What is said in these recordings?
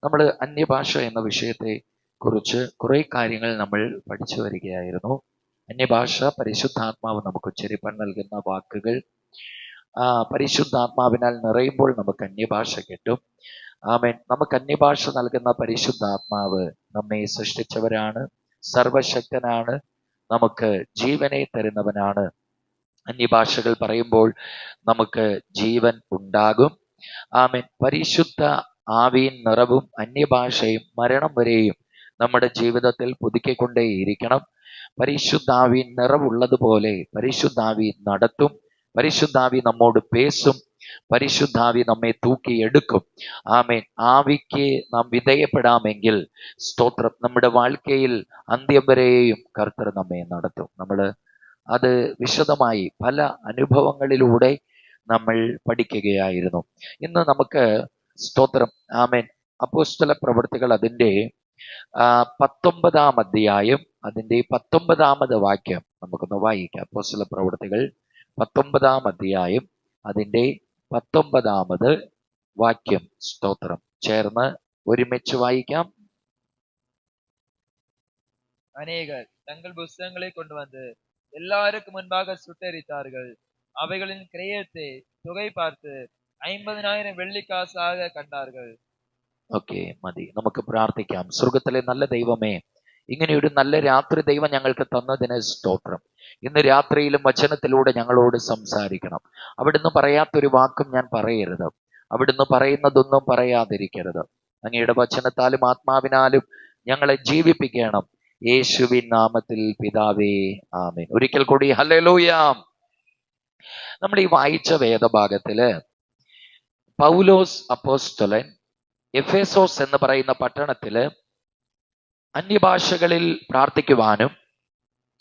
നമ്മൾ അന്യഭാഷ എന്ന വിഷയത്തെ കുറിച്ച് കുറെ കാര്യങ്ങൾ നമ്മൾ പഠിച്ചു വരികയായിരുന്നു. അന്യഭാഷ, പരിശുദ്ധാത്മാവ് നമുക്ക് ഉച്ചരിപ്പാൻ നൽകുന്ന വാക്കുകൾ, പരിശുദ്ധാത്മാവിനാൽ നിറയുമ്പോൾ നമുക്ക് അന്യഭാഷ കിട്ടും. ആമേൻ. നമുക്ക് അന്യഭാഷ നൽകുന്ന പരിശുദ്ധാത്മാവ് നമ്മെ സൃഷ്ടിച്ചവരാണ്, സർവശക്തനാണ്, നമുക്ക് ജീവനെ തരുന്നവനാണ്. അന്യഭാഷകൾ പറയുമ്പോൾ നമുക്ക് ജീവൻ ഉണ്ടാകും. ആമേൻ. പരിശുദ്ധ ആവിயின் നിറവും അന്യഭാഷയും മരണം വരെയും നമ്മുടെ ജീവിതത്തിൽ പുതുക്കിക്കൊണ്ടേയിരിക്കണം. പരിശുദ്ധാവിൻ നിറവുള്ളതുപോലെ പരിശുദ്ധാവി നടത്തും, പരിശുദ്ധാവി നമ്മോട് പേസും, പരിശുദ്ധാവി നമ്മെ തൂക്കിയെടുക്കും. ആമേൻ. ആവിക്ക് നാം വിധേയപ്പെടാമെങ്കിൽ സ്തോത്രം, നമ്മുടെ വാഴ്ക്കയിൽ അന്ത്യം വരെയും കർത്തർ നമ്മെ നടത്തും. നമ്മൾ അത് വിശദമായി പല അനുഭവങ്ങളിലൂടെ നമ്മൾ പഠിക്കുകയായിരുന്നു. ഇന്ന് നമുക്ക് സ്തോത്രം, ആമേൻ, അപ്പോസ്തല പ്രവൃത്തികൾ അതിൻ്റെ 19-ാം അധ്യായം, അതിൻ്റെ 19-ാമത് വാക്യം നമുക്കൊന്ന് വായിക്കാം. അപ്പോസ്തല പ്രവൃത്തികൾ 19-ാം അധ്യായം, അതിൻ്റെ 19-ാമത് വാക്യം. സ്തോത്രം, ചേർന്ന് ഒരുമിച്ച് വായിക്കാം. அநேகர் தங்கள் புஸ்தகங்களை கொண்டு வந்து எல்லாருக்கும் முன்பாக சுட்டெரித்தார்கள். அவைகளின் கிரயத்தை தொகை பார்த்து 50,000 വെള്ളിക്കാശാக കണ്ടാர்கள். ഓക്കെ, മതി, നമുക്ക് പ്രാർത്ഥിക്കാം. സ്വർഗത്തിലെ നല്ല ദൈവമേ, ഇങ്ങനെയൊരു നല്ല രാത്രി ദൈവം ഞങ്ങൾക്ക് തന്നതിന് സ്തോത്രം. ഇന്ന് രാത്രിയിലും വചനത്തിലൂടെ ഞങ്ങളോട് സംസാരിക്കണം. അവിടുന്ന് പറയാത്തൊരു വാക്കും ഞാൻ പറയരുത്, അവിടുന്ന് പറയുന്നതൊന്നും പറയാതിരിക്കരുത്. അങ്ങയുടെ വചനത്താലും ആത്മാവിനാലും ഞങ്ങളെ ജീവിപ്പിക്കണം. യേശുവിൻ നാമത്തിൽ പിതാവേ, ആമേൻ. ഒരിക്കൽ കൂടി ഹല്ലേലൂയ. നമ്മൾ ഈ വായിച്ച വേദഭാഗത്തില് പൗലോസ് അപ്പോസ്തലൻ എഫേസോസ് എന്ന് പറയുന്ന പട്ടണത്തില് അന്യഭാഷകളിൽ പ്രാർത്ഥിക്കുവാനും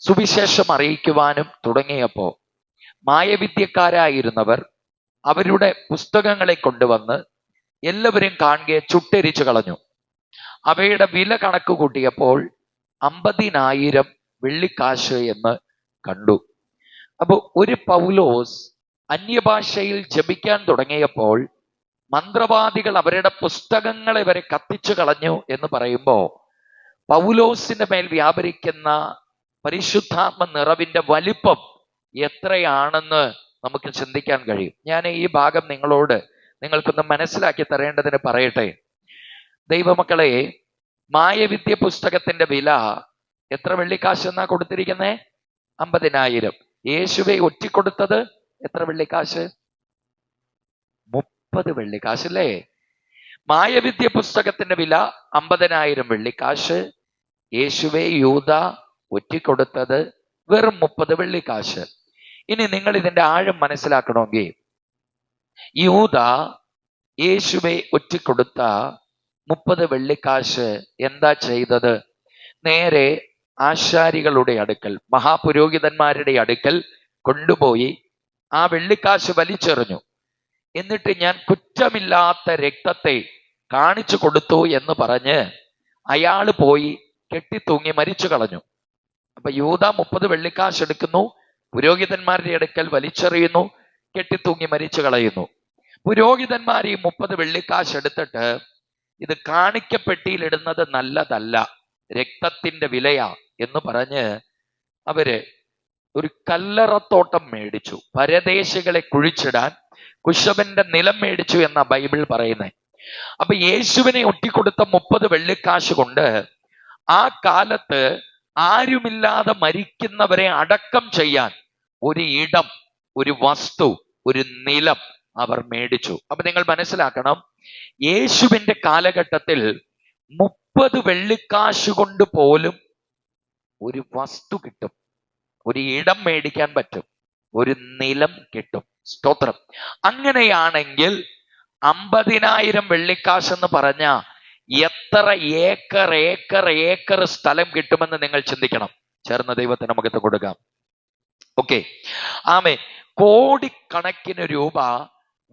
സുവിശേഷം അറിയിക്കുവാനും തുടങ്ങിയപ്പോ മായവിദ്യക്കാരായിരുന്നവർ അവരുടെ പുസ്തകങ്ങളെ കൊണ്ടുവന്ന് എല്ലാവരും കാണുകയെ ചുട്ടെരിച്ചു കളഞ്ഞു. അവയുടെ വില കണക്ക് കൂട്ടിയപ്പോൾ 50,000 വെള്ളിക്കാശ് എന്ന് കണ്ടു. അപ്പോൾ ഒരു പൗലോസ് അന്യഭാഷയിൽ ജപിക്കാൻ തുടങ്ങിയപ്പോൾ മന്ത്രവാദികൾ അവരുടെ പുസ്തകങ്ങളെ വരെ കത്തിച്ചു കളഞ്ഞു എന്ന് പറയുമ്പോൾ പൗലോസിന്റെ മേൽ വ്യാപരിക്കുന്ന പരിശുദ്ധാത്മ നിറവിന്റെ വലിപ്പം എത്രയാണെന്ന് നമുക്ക് ചിന്തിക്കാൻ കഴിയും. ഞാൻ ഈ ഭാഗം നിങ്ങൾക്കൊന്ന് മനസ്സിലാക്കി തരേണ്ടതിന് പറയട്ടെ. ദൈവമക്കളെ, മായവിദ്യ പുസ്തകത്തിന്റെ വില എത്ര വെള്ളിക്കാശ് എന്നാ കൊടുത്തിരിക്കുന്നേ? 50,000. യേശുവെ ഒറ്റിക്കൊടുത്തത് എത്ര വെള്ളിക്കാശ്? 30 വെള്ളിക്കാശ് അല്ലേ? മായവിദ്യ പുസ്തകത്തിന്റെ വില 50,000 വെള്ളിക്കാശ്. യേശുവെ യൂദ ഒറ്റിക്കൊടുത്തത് വെറും 30 വെള്ളിക്കാശ്. ഇനി നിങ്ങൾ ഇതിന്റെ ആഴം മനസ്സിലാക്കണമെങ്കിൽ യൂദ യേശുവെ ഒറ്റിക്കൊടുത്ത 30 വെള്ളിക്കാശ് എന്താ ചെയ്തത്? നേരെ ആശാരികളുടെ അടുക്കൽ, മഹാപുരോഹിതന്മാരുടെ അടുക്കൽ കൊണ്ടുപോയി ആ വെള്ളിക്കാശ് വലിച്ചെറിഞ്ഞു. എന്നിട്ട് ഞാൻ കുറ്റമില്ലാത്ത രക്തത്തെ കാണിച്ചു കൊടുത്തു എന്ന് പറഞ്ഞ് അയാള് പോയി കെട്ടിത്തൂങ്ങി മരിച്ചു കളഞ്ഞു. അപ്പൊ യൂദ 30 വെള്ളിക്കാശ് എടുക്കുന്നു, പുരോഹിതന്മാരുടെ അടുക്കൽ വലിച്ചെറിയുന്നു, കെട്ടിത്തൂങ്ങി മരിച്ചു കളയുന്നു. പുരോഹിതന്മാർ ഈ 30 വെള്ളിക്കാശ് എടുത്തിട്ട് ഇത് കാണിക്കപ്പെട്ടിയിലിടുന്നത് നല്ലതല്ല, രക്തത്തിന്റെ വിലയാ എന്ന് പറഞ്ഞ് അവര് ഒരു കല്ലറത്തോട്ടം മേടിച്ചു. പരദേശികളെ കുഴിച്ചിടാൻ കുശവന്റെ നിലം മേടിച്ചു എന്ന ബൈബിൾ പറയുന്നത്. അപ്പൊ യേശുവിനെ ഒറ്റിക്കൊടുത്ത 30 വെള്ളിക്കാശ് കൊണ്ട് ആ കാലത്ത് ആരുമില്ലാതെ മരിക്കുന്നവരെ അടക്കം ചെയ്യാൻ ഒരു ഇടം, ഒരു വസ്തു, ഒരു നിലം അവർ മേടിച്ചു. അപ്പൊ നിങ്ങൾ മനസ്സിലാക്കണം, യേശുവിന്റെ കാലഘട്ടത്തിൽ 30 വെള്ളിക്കാശ് കൊണ്ട് പോലും ഒരു വസ്തു കിട്ടും, ഒരു ഇടം മേടിക്കാൻ പറ്റും, ഒരു നിലം കിട്ടും. സ്തോത്രം. അങ്ങനെയാണെങ്കിൽ 50,000 വെള്ളിക്കാശ് എന്ന് പറഞ്ഞ എത്ര ഏക്കർ ഏക്കർ ഏക്കർ സ്ഥലം കിട്ടുമെന്ന് നിങ്ങൾ ചിന്തിക്കണം. ചേർന്ന ദൈവത്തിന് നമുക്ക് കൊടുക്കാം. ഓക്കെ, ആമേ. കോടിക്കണക്കിന് രൂപ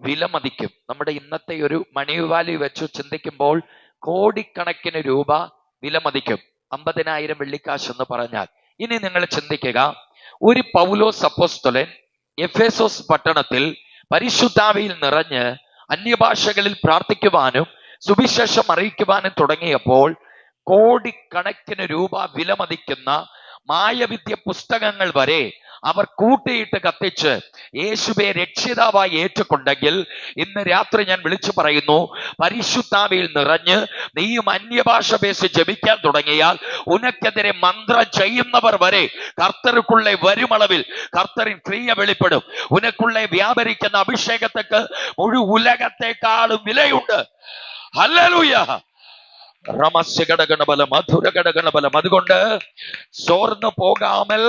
വിലമതിക്കും. നമ്മുടെ ഇന്നത്തെ ഒരു മണി വാല്യൂ വെച്ച് ചിന്തിക്കുമ്പോൾ കോടിക്കണക്കിന് രൂപ വിലമതിക്കും 50,000 വെള്ളിക്കാശ് എന്ന് പറഞ്ഞാൽ. ഇനി നിങ്ങൾ ചിന്തിക്കുക, ഒരു പൗലോസ് അപ്പോസ്തലൻ എഫേസോസ് പട്ടണത്തിൽ പരിശുദ്ധാവിയിൽ നിറഞ്ഞ് അന്യഭാഷകളിൽ പ്രാർത്ഥിക്കുവാനും സുവിശേഷം അറിയിക്കുവാനും തുടങ്ങിയപ്പോൾ കോടിക്കണക്കിന് രൂപ വിലമതിക്കുന്ന മായവിദ്യ പുസ്തകങ്ങൾ വരെ അവർ കൂട്ടിയിട്ട് കത്തിച്ച് യേശുവെ രക്ഷിതാവായി ഏറ്റുകൊണ്ടെങ്കിൽ ഇന്ന് രാത്രി ഞാൻ വിളിച്ചു പറയുന്നു, പരിശുദ്ധാവിയിൽ നിറഞ്ഞ് നീയും അന്യഭാഷ പേശി ജപിക്കാൻ തുടങ്ങിയാൽ ഉനക്കെതിരെ മന്ത്രം ചെയ്യുന്നവർ വരെ കർത്തർക്കുള്ള വരുമളവിൽ കർത്തരിൻ ക്രിയ വെളിപ്പെടും. ഉനക്കുള്ള വ്യാപരിക്കുന്ന അഭിഷേകത്തേക്ക് മുഴു ഉലകത്തെക്കാളും വിലയുണ്ട്. ഹല്ലേലൂയ. റമസ്യഘടകണബലം മധുരഘടകണബലം. അതുകൊണ്ട് സോർന്നു പോകാമൽ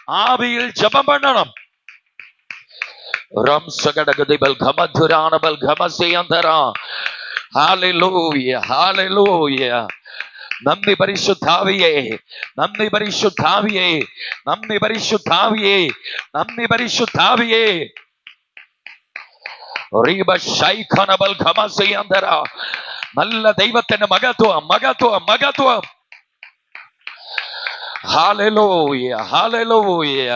ആവിയിൽ ജപം പണ്ണണം. റംസഘടകദിബൽ ഘമധുരാണബൽ ഘമസ്യന്തര. Hallelujah, hallelujah. നന്ദി പരിശുദ്ധാവിയേ, നന്ദി പരിശുദ്ധാവിയേ, നന്ദി പരിശുദ്ധാവിയേ, നന്ദി പരിശുദ്ധാവിയേ. റീബ ശൈഖനബൽ ഘമസ്യന്തര. നല്ല ദൈവത്തിന്റെ മഹത്വം, മഹത്വം, മഹത്വം. Hallelujah, hallelujah.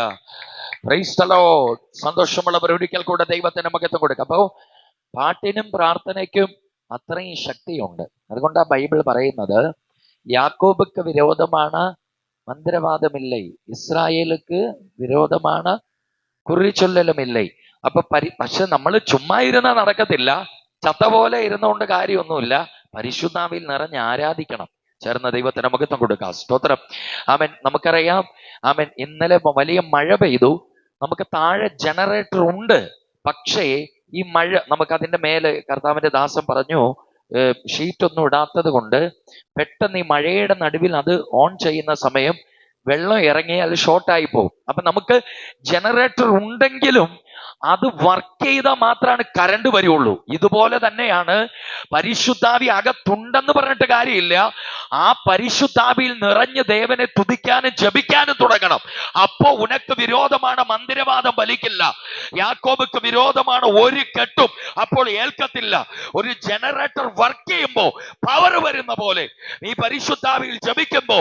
Praise the Lord. സന്തോഷമുള്ളവർ ഒരിക്കൽ കൂടെ ദൈവത്തിന്റെ മഹത്വം കൊടുക്കുക. അപ്പോ പാട്ടിനും പ്രാർത്ഥനയ്ക്കും അത്രയും ശക്തിയുണ്ട്. അതുകൊണ്ടാണ് ബൈബിൾ പറയുന്നത്, യാക്കോബുക്ക് വിരോധമാണ് മന്ത്രവാദമില്ലേ, ഇസ്രായേലുക്ക് വിരോധമാണ് കുറിച്ചൊല്ലലുമില്ലേ. അപ്പൊ പക്ഷെ നമ്മൾ ചുമ്മാ ഇരുന്നാ നടക്കത്തില്ല. ചത്ത പോലെ ഇരുന്നുകൊണ്ട് കാര്യമൊന്നുമില്ല. പരിശുദ്ധാവിൽ നിറഞ്ഞ് ആരാധിക്കണം. ചേർന്ന ദൈവത്തിന് മഹത്വം കൊടുക്കാം. സ്തോത്രം. ആമേൻ. നമുക്കറിയാം, ആമേൻ, ഇന്നലെ വലിയ മഴ പെയ്തു. നമുക്ക് താഴെ ജനറേറ്റർ ഉണ്ട്. പക്ഷേ ഈ മഴ നമുക്ക് അതിന്റെ മേലെ കർത്താവിന്റെ ദാസൻ പറഞ്ഞു, ഷീറ്റ് ഒന്നും ഇടാത്തത് കൊണ്ട് പെട്ടെന്ന് ഈ മഴയുടെ നടുവിൽ അത് ഓൺ ചെയ്യുന്ന സമയം വെള്ളം ഇറങ്ങിയാൽ ഷോർട്ടായി പോകും. അപ്പൊ നമുക്ക് ജനറേറ്റർ ഉണ്ടെങ്കിലും അത് വർക്ക് ചെയ്താൽ മാത്രമാണ് കറണ്ട് വരുള്ളൂ. ഇതുപോലെ തന്നെയാണ് പരിശുദ്ധാവി അകത്തുണ്ടെന്ന് പറഞ്ഞിട്ട് കാര്യമില്ല. ആ പരിശുദ്ധാവിയിൽ നിറഞ്ഞ് ദേവനെ തുതിക്കാനും ജപിക്കാനും തുടങ്ങണം. അപ്പോ ഉനക്ക് വിരോധമാണ് മന്ദിരവാദം ഫലിക്കില്ല. യാക്കോബുക്ക് വിരോധമാണ് ഒരു കെട്ടും അപ്പോൾ ഏൽക്കത്തില്ല. ഒരു ജനറേറ്റർ വർക്ക് ചെയ്യുമ്പോ പവർ വരുന്ന പോലെ നീ പരിശുദ്ധാവിയിൽ ജപിക്കുമ്പോ,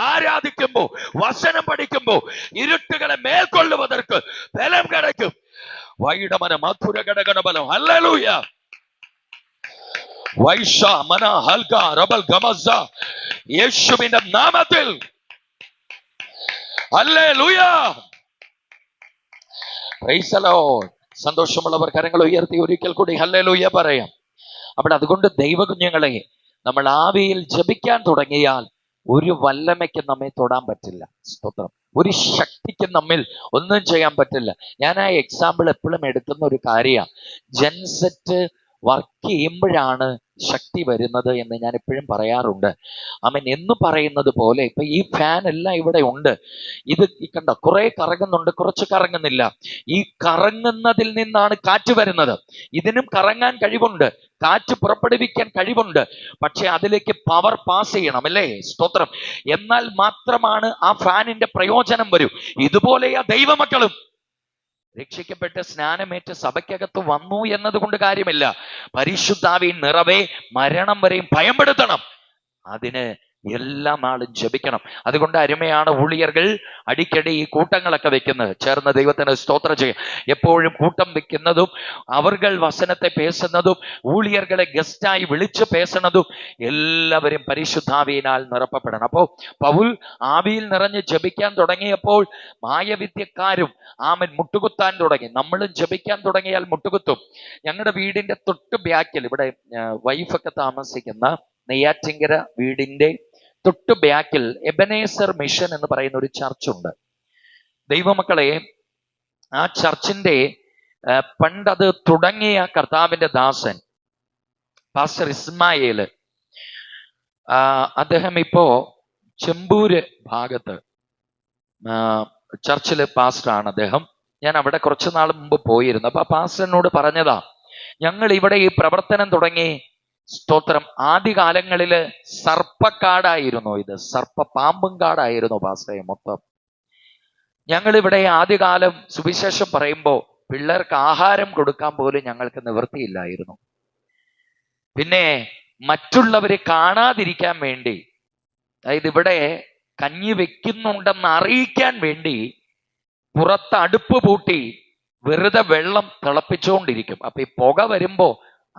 ആരാധിക്കുമ്പോ, വചനം പഠിക്കുമ്പോ ഇരുട്ടുകളെ മേൽക്കൊള്ളുവதற்கு ബലം கிடைக்கும். വൈഡമന മധുര ഘടകണബലം. ഹല്ലേലൂയ. വൈഷ മന ഹൽക റബൽ ഗമസ. യേശുവിന്റെ നാമത്തിൽ ഹല്ലേലൂയ. Praise the Lord. സന്തോഷമുള്ളവർ കരങ്ങൾ ഉയർത്തി ഒരിക്കൽ കൂടി ഹല്ലേലൂയ പറയാം. അപ്പോൾ അതുകൊണ്ട് ദൈവകുഞ്ഞുങ്ങളെ, നമ്മൾ ആവിയിൽ ജപിക്കാൻ തുടങ്ങിയാൽ ഒരു വല്ലമയ്ക്ക് നമ്മെ തൊടാൻ പറ്റില്ല. സ്തോത്രം. ഒരു ശക്തിക്ക് നമ്മിൽ ഒന്നും ചെയ്യാൻ പറ്റില്ല. ഞാൻ ആ എക്സാമ്പിൾ എപ്പോഴും എടുക്കുന്ന ഒരു കാര്യമാണ്. ജെൻസെറ്റ് വർക്ക് ചെയ്യുമ്പോഴാണ് ശക്തി വരുന്നത് എന്ന് ഞാൻ എപ്പോഴും പറയാറുണ്ട്. ആമേൻ. എന്ന് പറയുന്നത് പോലെ ഇപ്പൊ ഈ ഫാൻ എല്ലാം ഇവിടെ ഉണ്ട്. ഇത് കണ്ട കുറെ കറങ്ങുന്നുണ്ട്, കുറച്ച് കറങ്ങുന്നില്ല. ഈ കറങ്ങുന്നതിൽ നിന്നാണ് കാറ്റ് വരുന്നത്. ഇതിനും കറങ്ങാൻ കഴിവുണ്ട്, കാറ്റ് പുറപ്പെടുവിക്കാൻ കഴിവുണ്ട്. പക്ഷെ അതിലേക്ക് പവർ പാസ് ചെയ്യണം, അല്ലേ? സ്തോത്രം. എന്നാൽ മാത്രമാണ് ആ ഫാനിന്റെ പ്രയോജനം വരൂ. ഇതുപോലെയാ ദൈവമക്കളും. രക്ഷിക്കപ്പെട്ട് സ്നാനമേറ്റ് സഭയ്ക്കകത്ത് വന്നു എന്നതുകൊണ്ട് കാര്യമില്ല. പരിശുദ്ധാവിൻ നിറവേ മരണം വരെയും ഭയപ്പെടുത്തണം. അതിന് എല്ലാ നാളും ജപിക്കണം. അതുകൊണ്ട് അരുമയാണ് ഊഴിയர்கள் അടിക്കടി ഈ കൂട്ടങ്ങളൊക്കെ വെക്കുന്നത്. ചേർന്ന് ദൈവത്തിന് സ്തോത്രം ചെയ്യും. എപ്പോഴും കൂട്ടം വെക്കുന്നതും അവർകൾ വസനത്തെ പേസുന്നതും ഊഴിയർകളെ ഗസ്റ്റായി വിളിച്ച് പേസണതും എല്ലാവരും പരിശുദ്ധാവിയിനാൽ നിറപ്പപ്പെടണം. അപ്പോൾ പൗൽ ആവിയിൽ നിറഞ്ഞ് ജപിക്കാൻ തുടങ്ങിയപ്പോൾ മായവിദ്യക്കാരും ആമൻ മുട്ടുകുത്താൻ തുടങ്ങി. നമ്മളും ജപിക്കാൻ തുടങ്ങിയാൽ മുട്ടുകുത്തും. ഞങ്ങളുടെ വീടിന്റെ തൊട്ട് ബാക്കിൽ, ഇവിടെ വൈഫൊക്കെ താമസിക്കുന്ന നെയ്യാറ്റിങ്കര വീടിന്റെ തൊട്ട് ബാക്കിൽ എബനേസർ മിഷൻ എന്ന് പറയുന്ന ഒരു ചർച്ചുണ്ട്. ദൈവമക്കളെ, ആ ചർച്ചിന്റെ പണ്ടത് തുടങ്ങിയ കർത്താവിന്റെ ദാസൻ പാസ്റ്റർ ഇസ്മായേല്, അദ്ദേഹം ഇപ്പോ ചെമ്പൂര് ഭാഗത്ത് ചർച്ചില് പാസ്റ്ററാണ് അദ്ദേഹം. ഞാൻ അവിടെ കുറച്ചു നാൾ മുമ്പ് പോയിരുന്നു. അപ്പൊ ആ പാസ്റ്ററിനോട് പറഞ്ഞതാ, ഞങ്ങൾ ഇവിടെ ഈ പ്രവർത്തനം തുടങ്ങി, സ്തോത്രം, ആദ്യകാലങ്ങളില് സർപ്പക്കാടായിരുന്നു. ഇത് പാമ്പും കാടായിരുന്നു പാസ്റ്ററെ മൊത്തം. ഞങ്ങളിവിടെ ആദ്യകാലം സുവിശേഷം പറയുമ്പോ പിള്ളേർക്ക് ആഹാരം കൊടുക്കാൻ പോലും ഞങ്ങൾക്ക് നിവൃത്തിയില്ലായിരുന്നു. പിന്നെ മറ്റുള്ളവരെ കാണാതിരിക്കാൻ വേണ്ടി, അതായത് ഇവിടെ കഞ്ഞി വെക്കുന്നുണ്ടെന്ന് അറിയിക്കാൻ വേണ്ടി പുറത്ത് അടുപ്പ് പൂട്ടി വെറുതെ വെള്ളം തിളപ്പിച്ചുകൊണ്ടിരിക്കും. അപ്പൊ ഈ പുക വരുമ്പോ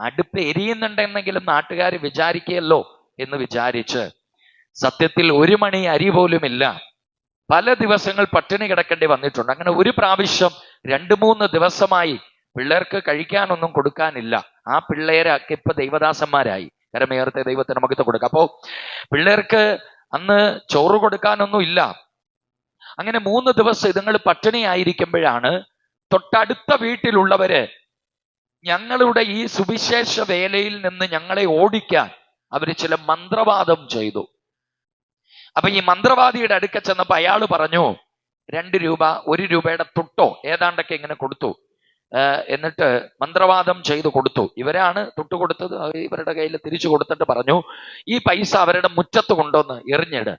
അടുപ്പ് എരിയുന്നുണ്ടെന്നെങ്കിലും നാട്ടുകാർ വിചാരിക്കുകയല്ലോ എന്ന് വിചാരിച്ച് സത്യത്തിൽ 1 മണി അരി പോലുമില്ല, പല ദിവസങ്ങൾ പട്ടിണി കിടക്കേണ്ടി വന്നിട്ടുണ്ട്. അങ്ങനെ ഒരു പ്രാവശ്യം 2-3 ദിവസമായി പിള്ളേർക്ക് കഴിക്കാനൊന്നും കൊടുക്കാനില്ല. ആ പിള്ളേരൊക്കെ ഇപ്പൊ ദൈവദാസന്മാരായി. കരമേർത്തെ ദൈവത്തിന് മകത്വം കൊടുക്കാം. അപ്പോ പിള്ളേർക്ക് അന്ന് ചോറ് കൊടുക്കാനൊന്നും ഇല്ല. അങ്ങനെ 3 ദിവസം ഇതുങ്ങൾ പട്ടിണി ആയിരിക്കുമ്പോഴാണ് തൊട്ടടുത്ത വീട്ടിലുള്ളവര് ഞങ്ങളുടെ ഈ സുവിശേഷ വേലയിൽ നിന്ന് ഞങ്ങളെ ഓടിക്കാൻ അവര് ചില മന്ത്രവാദം ചെയ്തു. അപ്പൊ ഈ മന്ത്രവാദിയുടെ അടുക്ക ചെന്നപ്പോ അയാൾ പറഞ്ഞു 2 രൂപ 1 രൂപയുടെ തുട്ടോ ഏതാണ്ടൊക്കെ ഇങ്ങനെ കൊടുത്തു. എന്നിട്ട് മന്ത്രവാദം ചെയ്തു കൊടുത്തു. ഇവരാണ് തൊട്ട് കൊടുത്തത്. ഇവരുടെ കയ്യിൽ തിരിച്ചു കൊടുത്തിട്ട് പറഞ്ഞു, ഈ പൈസ അവരുടെ മുറ്റത്ത് കൊണ്ടുവന്ന് എറിഞ്ഞിട്,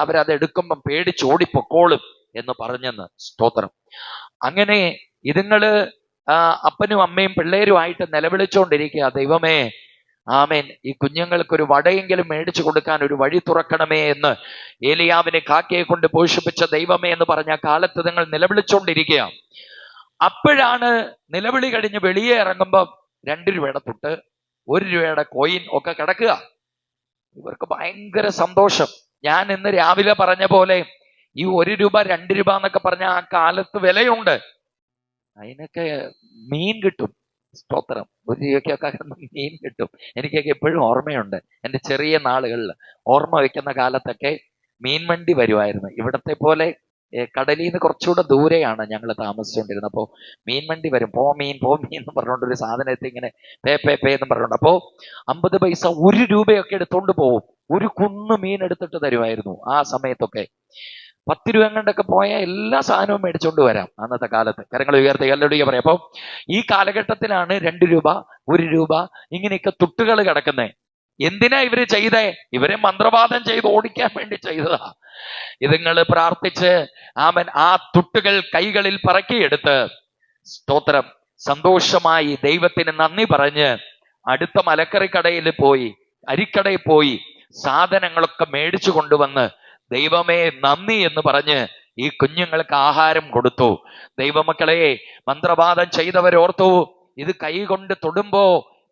അവരത് എടുക്കുമ്പം പേടിച്ച് ഓടിപ്പൊക്കോളും എന്ന് പറഞ്ഞെന്ന്. സ്തോത്രം. അങ്ങനെ ഇതുങ്ങള് അപ്പനും അമ്മയും പിള്ളേരുമായിട്ട് നിലവിളിച്ചുകൊണ്ടിരിക്കുക, ദൈവമേ ആമേൻ, ഈ കുഞ്ഞുങ്ങൾക്കൊരു വടയെങ്കിലും മേടിച്ചു കൊടുക്കാൻ ഒരു വഴി തുറക്കണമേ എന്ന് ഏലിയാവിനെ കാക്കയെ കൊണ്ട് പോഷിപ്പിച്ച ദൈവമേ എന്ന് പറഞ്ഞ കാലത്ത് നിങ്ങൾ നിലവിളിച്ചുകൊണ്ടിരിക്കുക. അപ്പോഴാണ് നിലവിളി കഴിഞ്ഞ് വെളിയെ ഇറങ്ങുമ്പോൾ 2 രൂപയുടെ തുട്ട് 1 രൂപയുടെ കോയിൻ ഒക്കെ കിടക്കുക. ഇവർക്ക് ഭയങ്കര സന്തോഷം. ഞാൻ ഇന്ന് രാവിലെ പറഞ്ഞ പോലെ ഈ 1 രൂപ 2 രൂപ എന്നൊക്കെ പറഞ്ഞ ആ കാലത്ത് വിലയുണ്ട്. അതിനൊക്കെ മീൻ കിട്ടും. സ്തോത്രം. 1 രൂപയ്ക്കൊക്കെ മീൻ കിട്ടും. എനിക്കൊക്കെ എപ്പോഴും ഓർമ്മയുണ്ട്. എൻ്റെ ചെറിയ നാളുകളിൽ ഓർമ്മ വെക്കുന്ന കാലത്തൊക്കെ മീൻ വണ്ടി വരുമായിരുന്നു. ഇവിടത്തെ പോലെ കടലിൽ നിന്ന് കുറച്ചുകൂടെ ദൂരെയാണ് ഞങ്ങൾ താമസിച്ചുകൊണ്ടിരുന്നത്. അപ്പോൾ മീൻ വണ്ടി വരും. പോ മീൻ എന്ന് പറഞ്ഞുകൊണ്ട് ഒരു സാധനത്തെ ഇങ്ങനെ പേ എന്ന് പറഞ്ഞുകൊണ്ട്, അപ്പോൾ 50 പൈസ 1 രൂപയൊക്കെ എടുത്തോണ്ട് പോവും. ഒരു കുന്ന് മീൻ എടുത്തിട്ട് തരുമായിരുന്നു ആ സമയത്തൊക്കെ. 10 രൂപ കണ്ടൊക്കെ പോയാൽ എല്ലാ സാധനവും മേടിച്ചോണ്ട് വരാം അന്നത്തെ കാലത്ത്. കരങ്ങൾ ഉയർത്തി എല്ലാവരും പറയാം. അപ്പോൾ ഈ കാലഘട്ടത്തിലാണ് 2 രൂപ 1 രൂപ ഇങ്ങനെയൊക്കെ തുട്ടുകൾ കിടക്കുന്നത്. എന്തിനാ ഇവര് ചെയ്തേ? ഇവരെ മന്ത്രവാദം ചെയ്ത് ഓടിക്കാൻ വേണ്ടി ചെയ്തതാ. ഇതുങ്ങള് പ്രാർത്ഥിച്ച് ആമൻ ആ തുട്ടുകൾ കൈകളിൽ പറക്കിയെടുത്ത് സ്തോത്രം സന്തോഷമായി ദൈവത്തിന് നന്ദി പറഞ്ഞ് അടുത്ത മലക്കറി കടയിൽ പോയി, അരിക്കടയിൽ പോയി സാധനങ്ങളൊക്കെ മേടിച്ചു കൊണ്ടുവന്ന് ദൈവമേ നന്ദി എന്ന് പറഞ്ഞ് ഈ കുഞ്ഞുങ്ങൾക്ക് ആഹാരം കൊടുത്തു. ദൈവമക്കളെ, മന്ത്രവാദം ചെയ്തവരോർത്തു ഇത് കൈ കൊണ്ട് തൊടുമ്പോ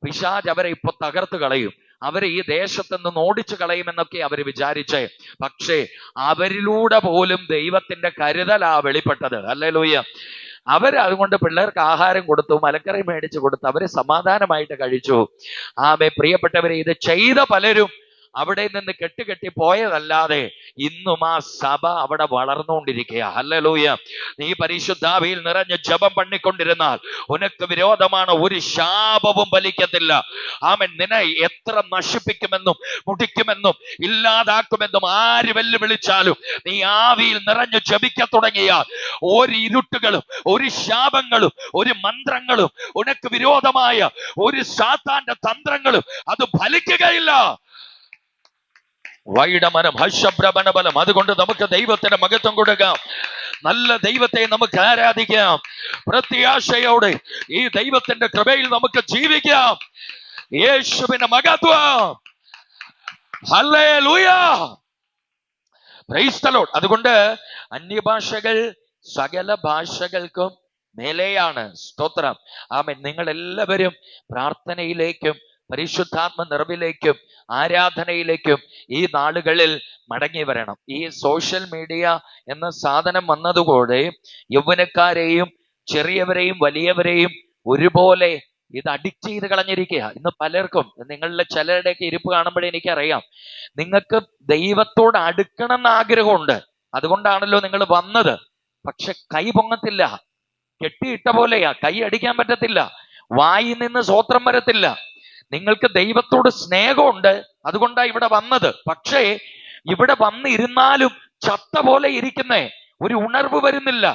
പിശാച് അവരെ ഇപ്പൊ തകർത്ത് കളയും, അവരെ ഈ ദേശത്ത് നിന്ന് ഓടിച്ചു കളയുമെന്നൊക്കെ അവർ വിചാരിച്ചേ. പക്ഷേ അവരിലൂടെ പോലും ദൈവത്തിന്റെ കരുതലാ വെളിപ്പെട്ടത്. ഹല്ലേലൂയ. അതുകൊണ്ട് പിള്ളേർക്ക് ആഹാരം കൊടുത്തു, മലക്കറി മേടിച്ചു കൊടുത്തു, അവര് സമാധാനമായിട്ട് കഴിച്ചു. ആമേ. പ്രിയപ്പെട്ടവരെ, ഇത് ചെയ്ത പലരും അവിടെ നിന്ന് കെട്ടി പോയതല്ലാതെ ഇന്നും ആ സഭ അവിടെ വളർന്നുകൊണ്ടിരിക്കുക. ഹല്ലേലൂയ. നീ പരിശുദ്ധാവിയിൽ നിറഞ്ഞ് ജപം പണിക്കൊണ്ടിരുന്നാൽ ഉനക്ക് വിരോധമാണ് ഒരു ശാപവും ഫലിക്കത്തില്ല. ആമേൻ. നിന്നെ എത്ര നശിപ്പിക്കുമെന്നും മുടിക്കുമെന്നും ഇല്ലാതാക്കുമെന്നും ആര് വെല്ലുവിളിച്ചാലും നീ ആവിയിൽ നിറഞ്ഞു ജപിക്കാൻ തുടങ്ങിയാൽ ഒരു ഇരുട്ടുകളും ഒരു ശാപങ്ങളും ഒരു മന്ത്രങ്ങളും ഉനക്ക് വിരോധമായ ഒരു സാത്താന്റെ തന്ത്രങ്ങളും അത് ഫലിക്കുകയില്ല. വൈഡമനം ഹർഷഭ്രമണബലം. അതുകൊണ്ട് നമുക്ക് ദൈവത്തിന്റെ മഹത്വം കൊടുക്കാം. നല്ല ദൈവത്തെ നമുക്ക് ആരാധിക്കാം. പ്രത്യാശയോടെ ഈ ദൈവത്തിന്റെ കൃപയിൽ നമുക്ക് ജീവിക്കാം. യേശുവിന്റെ മഹത്വം. ഹല്ലേലൂയ. Praise the Lord. അതുകൊണ്ട് അന്യഭാഷകൾ സകല ഭാഷകൾക്കും മേലെയാണ്. സ്തോത്രം. ആമേൻ. നിങ്ങൾ എല്ലാവരും പ്രാർത്ഥനയിലേക്കും പരിശുദ്ധാത്മ നിറവിലേക്കും ആരാധനയിലേക്കും ഈ നാളുകളിൽ മടങ്ങി വരണം. ഈ സോഷ്യൽ മീഡിയ എന്ന സാധനം വന്നതുകൂടെ യൗവനക്കാരെയും ചെറിയവരെയും വലിയവരെയും ഒരുപോലെ ഇത് അഡിക്റ്റ് ചെയ്ത് കളഞ്ഞിരിക്കുക. ഇന്ന് പലർക്കും, നിങ്ങളുടെ ചിലരുടെയൊക്കെ ഇരിപ്പ് കാണുമ്പോഴേ എനിക്കറിയാം, നിങ്ങൾക്ക് ദൈവത്തോട് അടുക്കണം എന്ന ആഗ്രഹമുണ്ട്. അതുകൊണ്ടാണല്ലോ നിങ്ങൾ വന്നത്. പക്ഷെ കൈ പൊങ്ങത്തില്ല. കെട്ടിയിട്ട പോലെയാ, കൈ അടിക്കാൻ പറ്റത്തില്ല, വായിൽ നിന്ന് സ്വോത്രം വരത്തില്ല. നിങ്ങൾക്ക് ദൈവത്തോട് സ്നേഹമുണ്ട്, അതുകൊണ്ടാ ഇവിടെ വന്നത്. പക്ഷേ ഇവിടെ വന്നിരുന്നാലും ചത്ത പോലെ ഇരിക്കുന്നേ, ഒരു ഉണർവ് വരുന്നില്ല.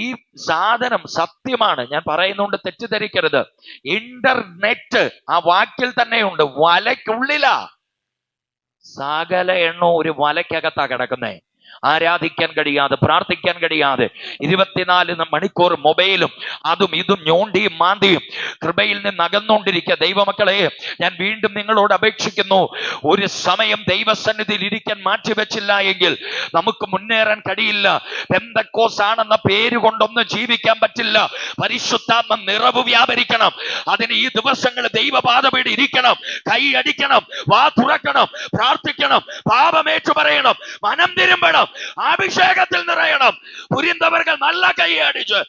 ഈ സാധനം സത്യമാണ്, ഞാൻ പറയുന്നുണ്ട്, തെറ്റിദ്ധരിക്കരുത്. ഇന്റർനെറ്റ് ആ വാക്കിൽ തന്നെയുണ്ട്. വലയ്ക്കുള്ളിലാ. സകല എണ്ണവും ഒരു വലയ്ക്കകത്താ കിടക്കുന്നേ. ആരാധിക്കാൻ കഴിയാതെ, പ്രാർത്ഥിക്കാൻ കഴിയാതെ 24 മണിക്കൂർ മൊബൈലും അതും ഇതും ഞോണ്ടിയും മാന്തിയും കൃപയിൽ നിന്ന് അകന്നുകൊണ്ടിരിക്കുക. ദൈവമക്കളെ, ഞാൻ വീണ്ടും നിങ്ങളോട് അപേക്ഷിക്കുന്നു, ഒരു സമയം ദൈവസന്നിധിയിൽ ഇരിക്കാൻ മാറ്റിവെച്ചില്ല എങ്കിൽ നമുക്ക് മുന്നേറാൻ കഴിയില്ല. പെന്തക്കോസ് ആണെന്ന പേര് കൊണ്ടൊന്നും ജീവിക്കാൻ പറ്റില്ല. പരിശുദ്ധാത്മ നിറവ് വ്യാപരിക്കണം. അതിന് ഈ ദിവസങ്ങൾ ദൈവപാദപീഠ ഇരിക്കണം, കൈ അടിക്കണം, വാ തുറക്കണം, പ്രാർത്ഥിക്കണം, പാപമേറ്റു പറയണം, മനം തിരുമ്പണം, അഭിഷേകത്തിൽ നിറയണം. പുരിന്തവർകൾ നല്ല കൈ അടിച്ച്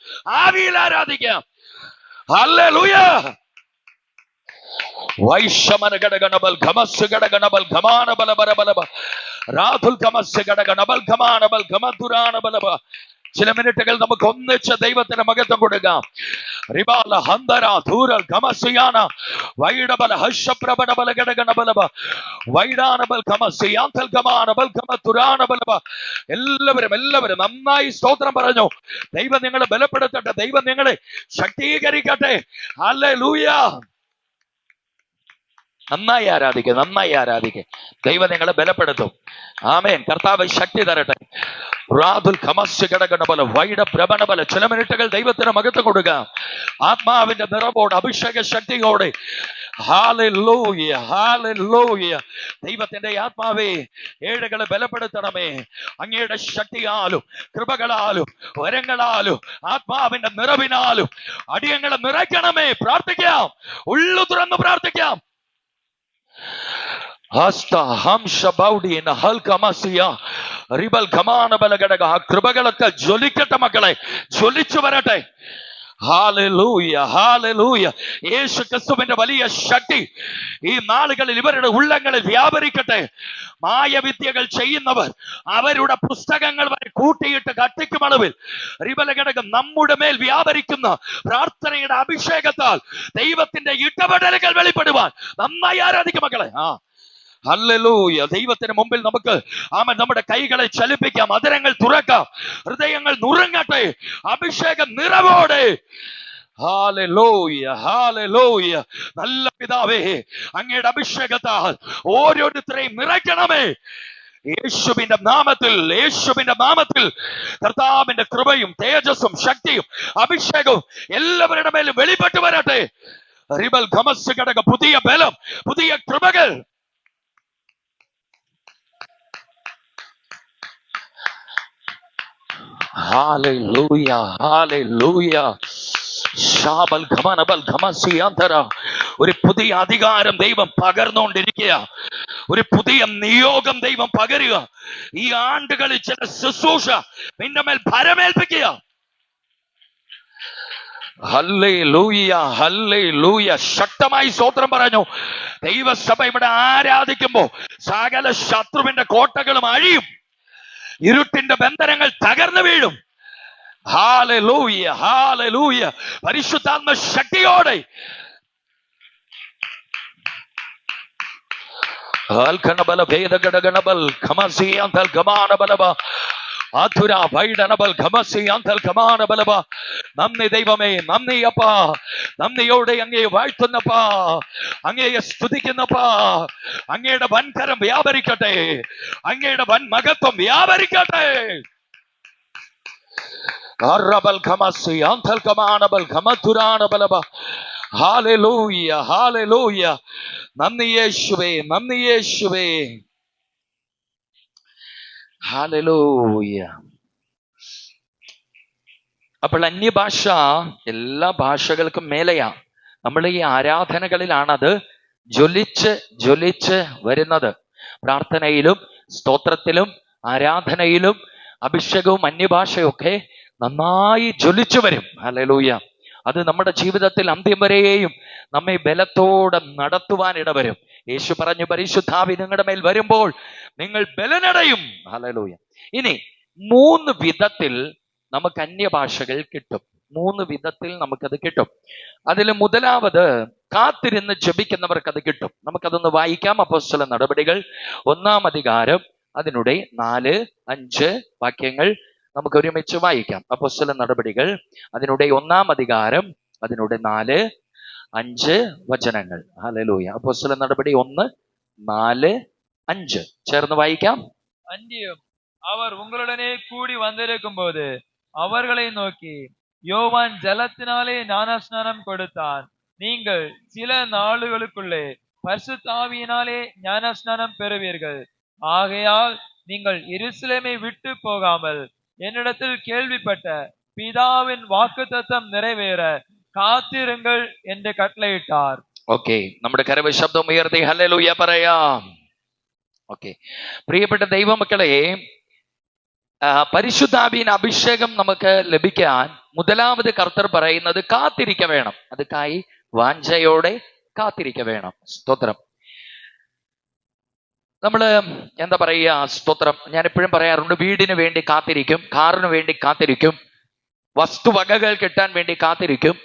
ആവിയിൽ ആരാധിക്കാം. ഹല്ലേലൂയ. വൈഷമന ഘടകണബൽ ഘമസ് ഘടകണബൽ ഘമാന ബല ബല ബലബ രാധുൽ ഘമസ് ഘടകണബൽ ഘമാന ബൽ ഘമതുരാന ബലബ. ചില മിനിറ്റുകൾ നമുക്ക് ഒന്നിച്ച് ദൈവത്തിന് മഹത്വം കൊടുക്കാം. റിബാല ഹന്തര ധൂരൽ ഘമസിയാന വൈഡബല ഹർഷപ്രബണബല ഘടകണബലബ വൈഡാനബൽ ഘമസിയാന്തൽ ഘമാനബൽ ഘമതുരാനബലബ. എല്ലാവരും നന്നായി സ്തോത്രം പറഞ്ഞു. ദൈവം നിങ്ങളെ ബലപ്പെടുത്തട്ടെ, ദൈവം നിങ്ങളെ ശക്തീകരിക്കട്ടെ. ഹല്ലേലൂയ. നന്നായി ആരാധിക്കുക. ദൈവം നിങ്ങളെ ബലപ്പെടുത്തും. ആമേൻ. കർത്താവ് ശക്തി തരട്ടെ. റാദുൽ ഖമസ് ഘടകണബല വൈഡ പ്രബണബല. ചില മിനിറ്റുകൾ ദൈവത്തിന് മഹത്വം കൊടുക്കാം. ആത്മാവിന്റെ നിറവോട്, അഭിഷേക ശക്തിയോടെ. Hallelujah, hallelujah. ദൈവത്തിന്റെ ആത്മാവേ, ഏഴുകളെ ബലപ്പെടുത്തണമേ. അങ്ങയുടെ ശക്തിയാലും കൃപകളാലും വരങ്ങളാലും ആത്മാവിന്റെ നിറവിനാലും അടിയങ്ങളെ നിറയ്ക്കണമേ. പ്രാർത്ഥിക്കാം, ഉള്ളു തുറന്ന് പ്രാർത്ഥിക്കാം. കൃപകളൊക്കെ ജ്വലിക്കട്ടെ മക്കളെ, ജ്വലിച്ചു വരട്ടെ. Hallelujah, hallelujah. യേശു ക്രിസ്തുവിന്റെ വലിയ ശക്തി ഈ നാളുകളിൽ ഇവരുടെ ഉള്ളങ്ങളിൽ വ്യാപരിക്കട്ടെ. മായവിദ്യകൾ ചെയ്യുന്നവർ അവരുടെ പുസ്തകങ്ങൾ വരെ കൂട്ടിയിട്ട് കത്തിക്കും അളവിൽ റിബലഘടകം നമ്മുടെ മേൽ വ്യാപരിക്കുന്ന പ്രാർത്ഥനയുടെ അഭിഷേകത്താൽ ദൈവത്തിന്റെ ഇടപെടലുകൾ വെളിപ്പെടുവാൻ നന്നായി ആരാധിക്കും മക്കളെ. ഹല്ലേലൂയ. ദൈവത്തിന് മുമ്പിൽ നമുക്ക് നമ്മുടെ കൈകളെ ചലിപ്പിക്കാം, അതരങ്ങൾ തുറക്കാം, ഹൃദയങ്ങൾ നുറുങ്ങട്ടെ അഭിഷേക നിറവോടെ. Hallelujah, hallelujah. നല്ല പിതാവേ, അങ്ങയുടെ അഭിഷേകത്താൽ ഓരോരുത്തരെയും നിറയ്ക്കണമേ. യേശുവിന്റെ നാമത്തിൽ കർത്താവിന്റെ കൃപയും തേജസ്സും ശക്തിയും അഭിഷേകവും എല്ലാവരുടെ മേലും വെളിപ്പെട്ടു വരട്ടെ. റിബൽ ഖമസ് ഘടക പുതിയ ബലം, പുതിയ കൃപകൾ. Hallelujah, hallelujah. ശാബൽ ഘമനബൽ ഘമസിയാന്തര. ഒരു പുതിയ അധികാരം ദൈവം പകർന്നുകൊണ്ടിരിക്കുക, ഒരു പുതിയ നിയോഗം ദൈവം പകരുക. ഈ ആണ്ടുകളിൽ ചില ശുശ്രൂഷ നിന്റെ മേൽ ഭരമേൽപ്പിക്കുക. Hallelujah, hallelujah. ശക്തമായി സ്തോത്രം പറഞ്ഞു. ദൈവസഭ ഇവിടെ ആരാധിക്കുമ്പോ സകല ശത്രുവിന്റെ കോട്ടകളും അഴിയും, ഇരുട്ടിന്റെ ബന്ധനങ്ങൾ തകർന്നു വീഴും. Hallelujah, hallelujah. പരിശുദ്ധാത്മ ശക്തിയോടെ നന്ദി ദൈവമേ, നന്ദി അപ്പാ. നന്ദിയോടെ അങ്ങയെ വാഴ്ത്തുന്നപ്പാ, അങ്ങയെ സ്തുതിക്കുന്നപ്പാ. അങ്ങയുടെ വൻകരം വ്യാപരിക്കട്ടെ, അങ്ങയുടെ വൻ മഹത്വം വ്യാപരിക്കട്ടെ. Hallelujah, hallelujah. നന്ദി യേശുവേ, നന്ദി യേശുവേ. ഹല്ലേലൂയ. അപ്പോൾ അന്യഭാഷ എല്ലാ ഭാഷകൾക്കും മേലെയാ. നമ്മൾ ഈ ആരാധനകളിലാണ് അത് ജ്വലിച്ച് വരുന്നത്. പ്രാർത്ഥനയിലും സ്തോത്രത്തിലും ആരാധനയിലും അഭിഷേകവും അന്യഭാഷയൊക്കെ നന്നായി ജ്വലിച്ചു വരും. ഹല്ലേലൂയ. അത് നമ്മുടെ ജീവിതത്തിൽ അന്ത്യം വരെയും നമ്മെ ബലത്തോടെ നടത്തുവാൻ ഇടവരും. യേശു പറഞ്ഞു, പരിശുദ്ധാവി നിങ്ങളുടെ മേൽ വരുമ്പോൾ നിങ്ങൾ ബലനടയും. ഹല്ലേലൂയ. ഇനി 3 വിധത്തിൽ നമുക്ക് അന്യഭാഷകൾ കിട്ടും. 3 വിധത്തിൽ നമുക്കത് കിട്ടും. അതിൽ മുതലാവത് കാത്തിരുന്ന് ജപിക്കുന്നവർക്ക് അത് കിട്ടും. നമുക്കതൊന്ന് വായിക്കാം. അപ്പോസ്തല നടപടികൾ 1-ാം അധികാരം അതിനുടെ 4-5 വാക്യങ്ങൾ നമുക്ക് ഒരുമിച്ച് വായിക്കാം. അപ്പോസ്തല നടപടികൾ അതിനുടെ 1-ാം അധികാരം അതിനുടെ 4-5 വചനങ്ങൾ. ഹല്ലേലൂയ. അപ്പോസ്തല നടപടി 1-4-5 ചേർന്ന് വായിക്കാം. അന്യം அவர் உங்களுடனே கூடி வந்திருக்கும் போது அவர்களை நோக்கி, யோவான் ஜலத்தினாலே ஞானஸ்நானம் கொடுத்தான், நீங்கள் சில நாளுகளுக்குள்ளே பரிசுத்த ஆவியினாலே ஞானஸ்நானம் பெறுவீர்கள். ஆகையால் நீங்கள் எருசலேமை விட்டு போகாமல் என்னிடத்தில் கேள்விப்பட்ட பிதாவின் വാഗ്ദത്തം நிறைவேற കാത്തിരുங்கள் என்று കട്ടളയിട്ടാർ. ഓക്കെ, നമ്മുടെ കരവ് ശബ്ദം ഉയർത്തി ഹല്ലേലൂയ പറയാം. ഓക്കെ, പ്രിയപ്പെട്ട ദൈവമക്കളെ, പരിശുദ്ധാവിൻ അഭിഷേകം നമുക്ക് ലഭിക്കാൻ മുതലാമത് കർത്തർ പറയുന്നത് കാത്തിരിക്ക വേണം. അതുക്കായി വാഞ്ചയോടെ കാത്തിരിക്ക വേണം. സ്തോത്രം. നമ്മള് എന്താ പറയുക, സ്തോത്രം, ഞാൻ എപ്പോഴും പറയാറുണ്ട്, വീടിന് വേണ്ടി കാത്തിരിക്കും, കാറിന് വേണ്ടി കാത്തിരിക്കും, വസ്തുവകകൾ കിട്ടാൻ വേണ്ടി കാത്തിരിക്കും,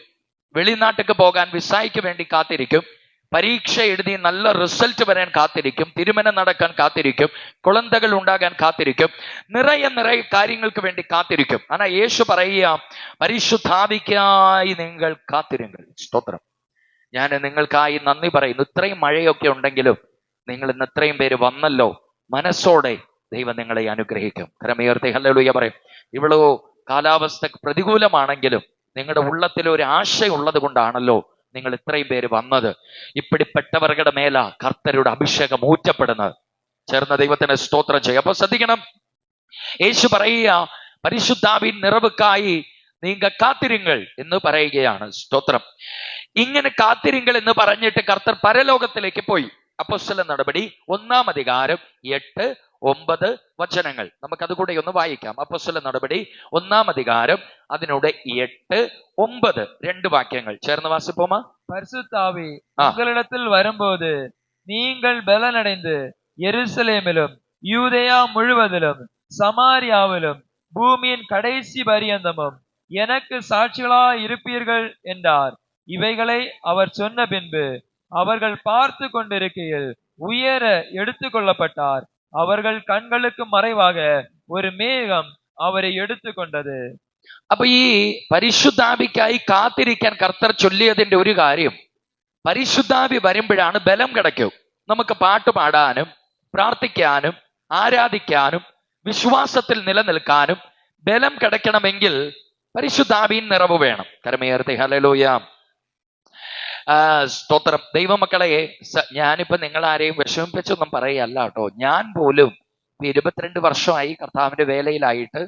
വെളിനാട്ടിക്ക് പോകാൻ വിസയ്ക്ക് വേണ്ടി കാത്തിരിക്കും, പരീക്ഷ എഴുതി നല്ല റിസൾട്ട് വരാൻ കാത്തിരിക്കും, തിരുമനം നടക്കാൻ കാത്തിരിക്കും, കുളന്തകൾ ഉണ്ടാകാൻ കാത്തിരിക്കും, നിറയെ കാര്യങ്ങൾക്ക് വേണ്ടി കാത്തിരിക്കും. ആനാ യേശു പറയുക, പരിശുദ്ധാവിക്കായി നിങ്ങൾ കാത്തിരുങ്ങൾ. സ്തോത്രം. ഞാൻ നിങ്ങൾക്കായി നന്ദി പറയുന്നു. ഇത്രയും മഴയൊക്കെ ഉണ്ടെങ്കിലും നിങ്ങൾ ഇന്ന് ഇത്രയും പേര് വന്നല്ലോ, മനസ്സോടെ ദൈവം നിങ്ങളെ അനുഗ്രഹിക്കും. കരമുയർത്തി ഹല്ലേലൂയ പറയും. ഇവളോ കാലാവസ്ഥ പ്രതികൂലമാണെങ്കിലും നിങ്ങളുടെ ഉള്ളത്തിൽ ഒരു ആശയുള്ളത് കൊണ്ടാണല്ലോ നിങ്ങൾ ഇത്രയും പേര് വന്നത്. ഇപ്പിടിപ്പെട്ടവരുടെ മേല കർത്തരുടെ അഭിഷേകം ഊറ്റപ്പെടുന്നത്. ചേർന്ന ദൈവത്തിന് സ്തോത്രം ചെയ്യും. അപ്പൊ ശ്രദ്ധിക്കണം, യേശു പറയുക, പരിശുദ്ധാവിൻ നിറവുക്കായി നിങ്ങൾ കാത്തിരുങ്ങൾ എന്ന് പറയുകയാണ്. സ്തോത്രം. ഇങ്ങനെ കാത്തിരുങ്ങൾ എന്ന് പറഞ്ഞിട്ട് കർത്തർ പരലോകത്തിലേക്ക് പോയി. അപ്പോസ്തല നടപടി 1-ാം അധികാരം 8-9 വചനങ്ങൾ നമുക്കതുകൂടെ ഒന്ന് വായിക്കാം. അപ്പോസ്തല നടപടി 1-ാം അധികാരം അതിനോട് 8-9 2 വാക്യങ്ങൾ ചേർന്ന് വാസിപ്പോമാ. பரிசுத்த ஆவி உங்களிடத்தில் வரும்போது நீங்கள் பலனடைந்து எருசலேமிலும் யூதேயா முழுவதிலும் சமாரியாவிலும் பூமியின் கடைசி பரியந்தமும் எனக்கு சாட்சிகளாய் இருப்பீர்கள் என்றார். இவைகளை அவர் சொன்ன பின்பு அவர்கள் பார்த்து கொண்டிருக்கையில் உயர எடுத்துக் கொள்ளப்பட்டார். അവர்கள் കണ്ണുകൾക്ക് മറവാക ഒരു മേഘം അവരെ എടുത്തുകൊണ്ടത്. അപ്പൊ ഈ പരിശുദ്ധാവിക്കായി കാത്തിരിക്കാൻ കർത്തർ ചൊല്ലിയതിന്റെ ഒരു കാര്യം, പരിശുദ്ധാവി വരുമ്പോഴാണ് ബലം കിടക്കും. നമുക്ക് പാട്ട് പാടാനും പ്രാർത്ഥിക്കാനും ആരാധിക്കാനും വിശ്വാസത്തിൽ നിലനിൽക്കാനും ബലം കിടക്കണമെങ്കിൽ പരിശുദ്ധാവിൻ നിറവ് വേണം. കരമുയർത്തി ഹല്ലേലൂയ. സ്തോത്രം. ദൈവമക്കളെ, ഞാനിപ്പോ നിങ്ങളാരെയും വിഷമിപ്പിച്ചൊന്നും പറയല്ല കേട്ടോ. ഞാൻ പോലും 22 വർഷമായി കർത്താവിന്റെ വേലയിലായിട്ട്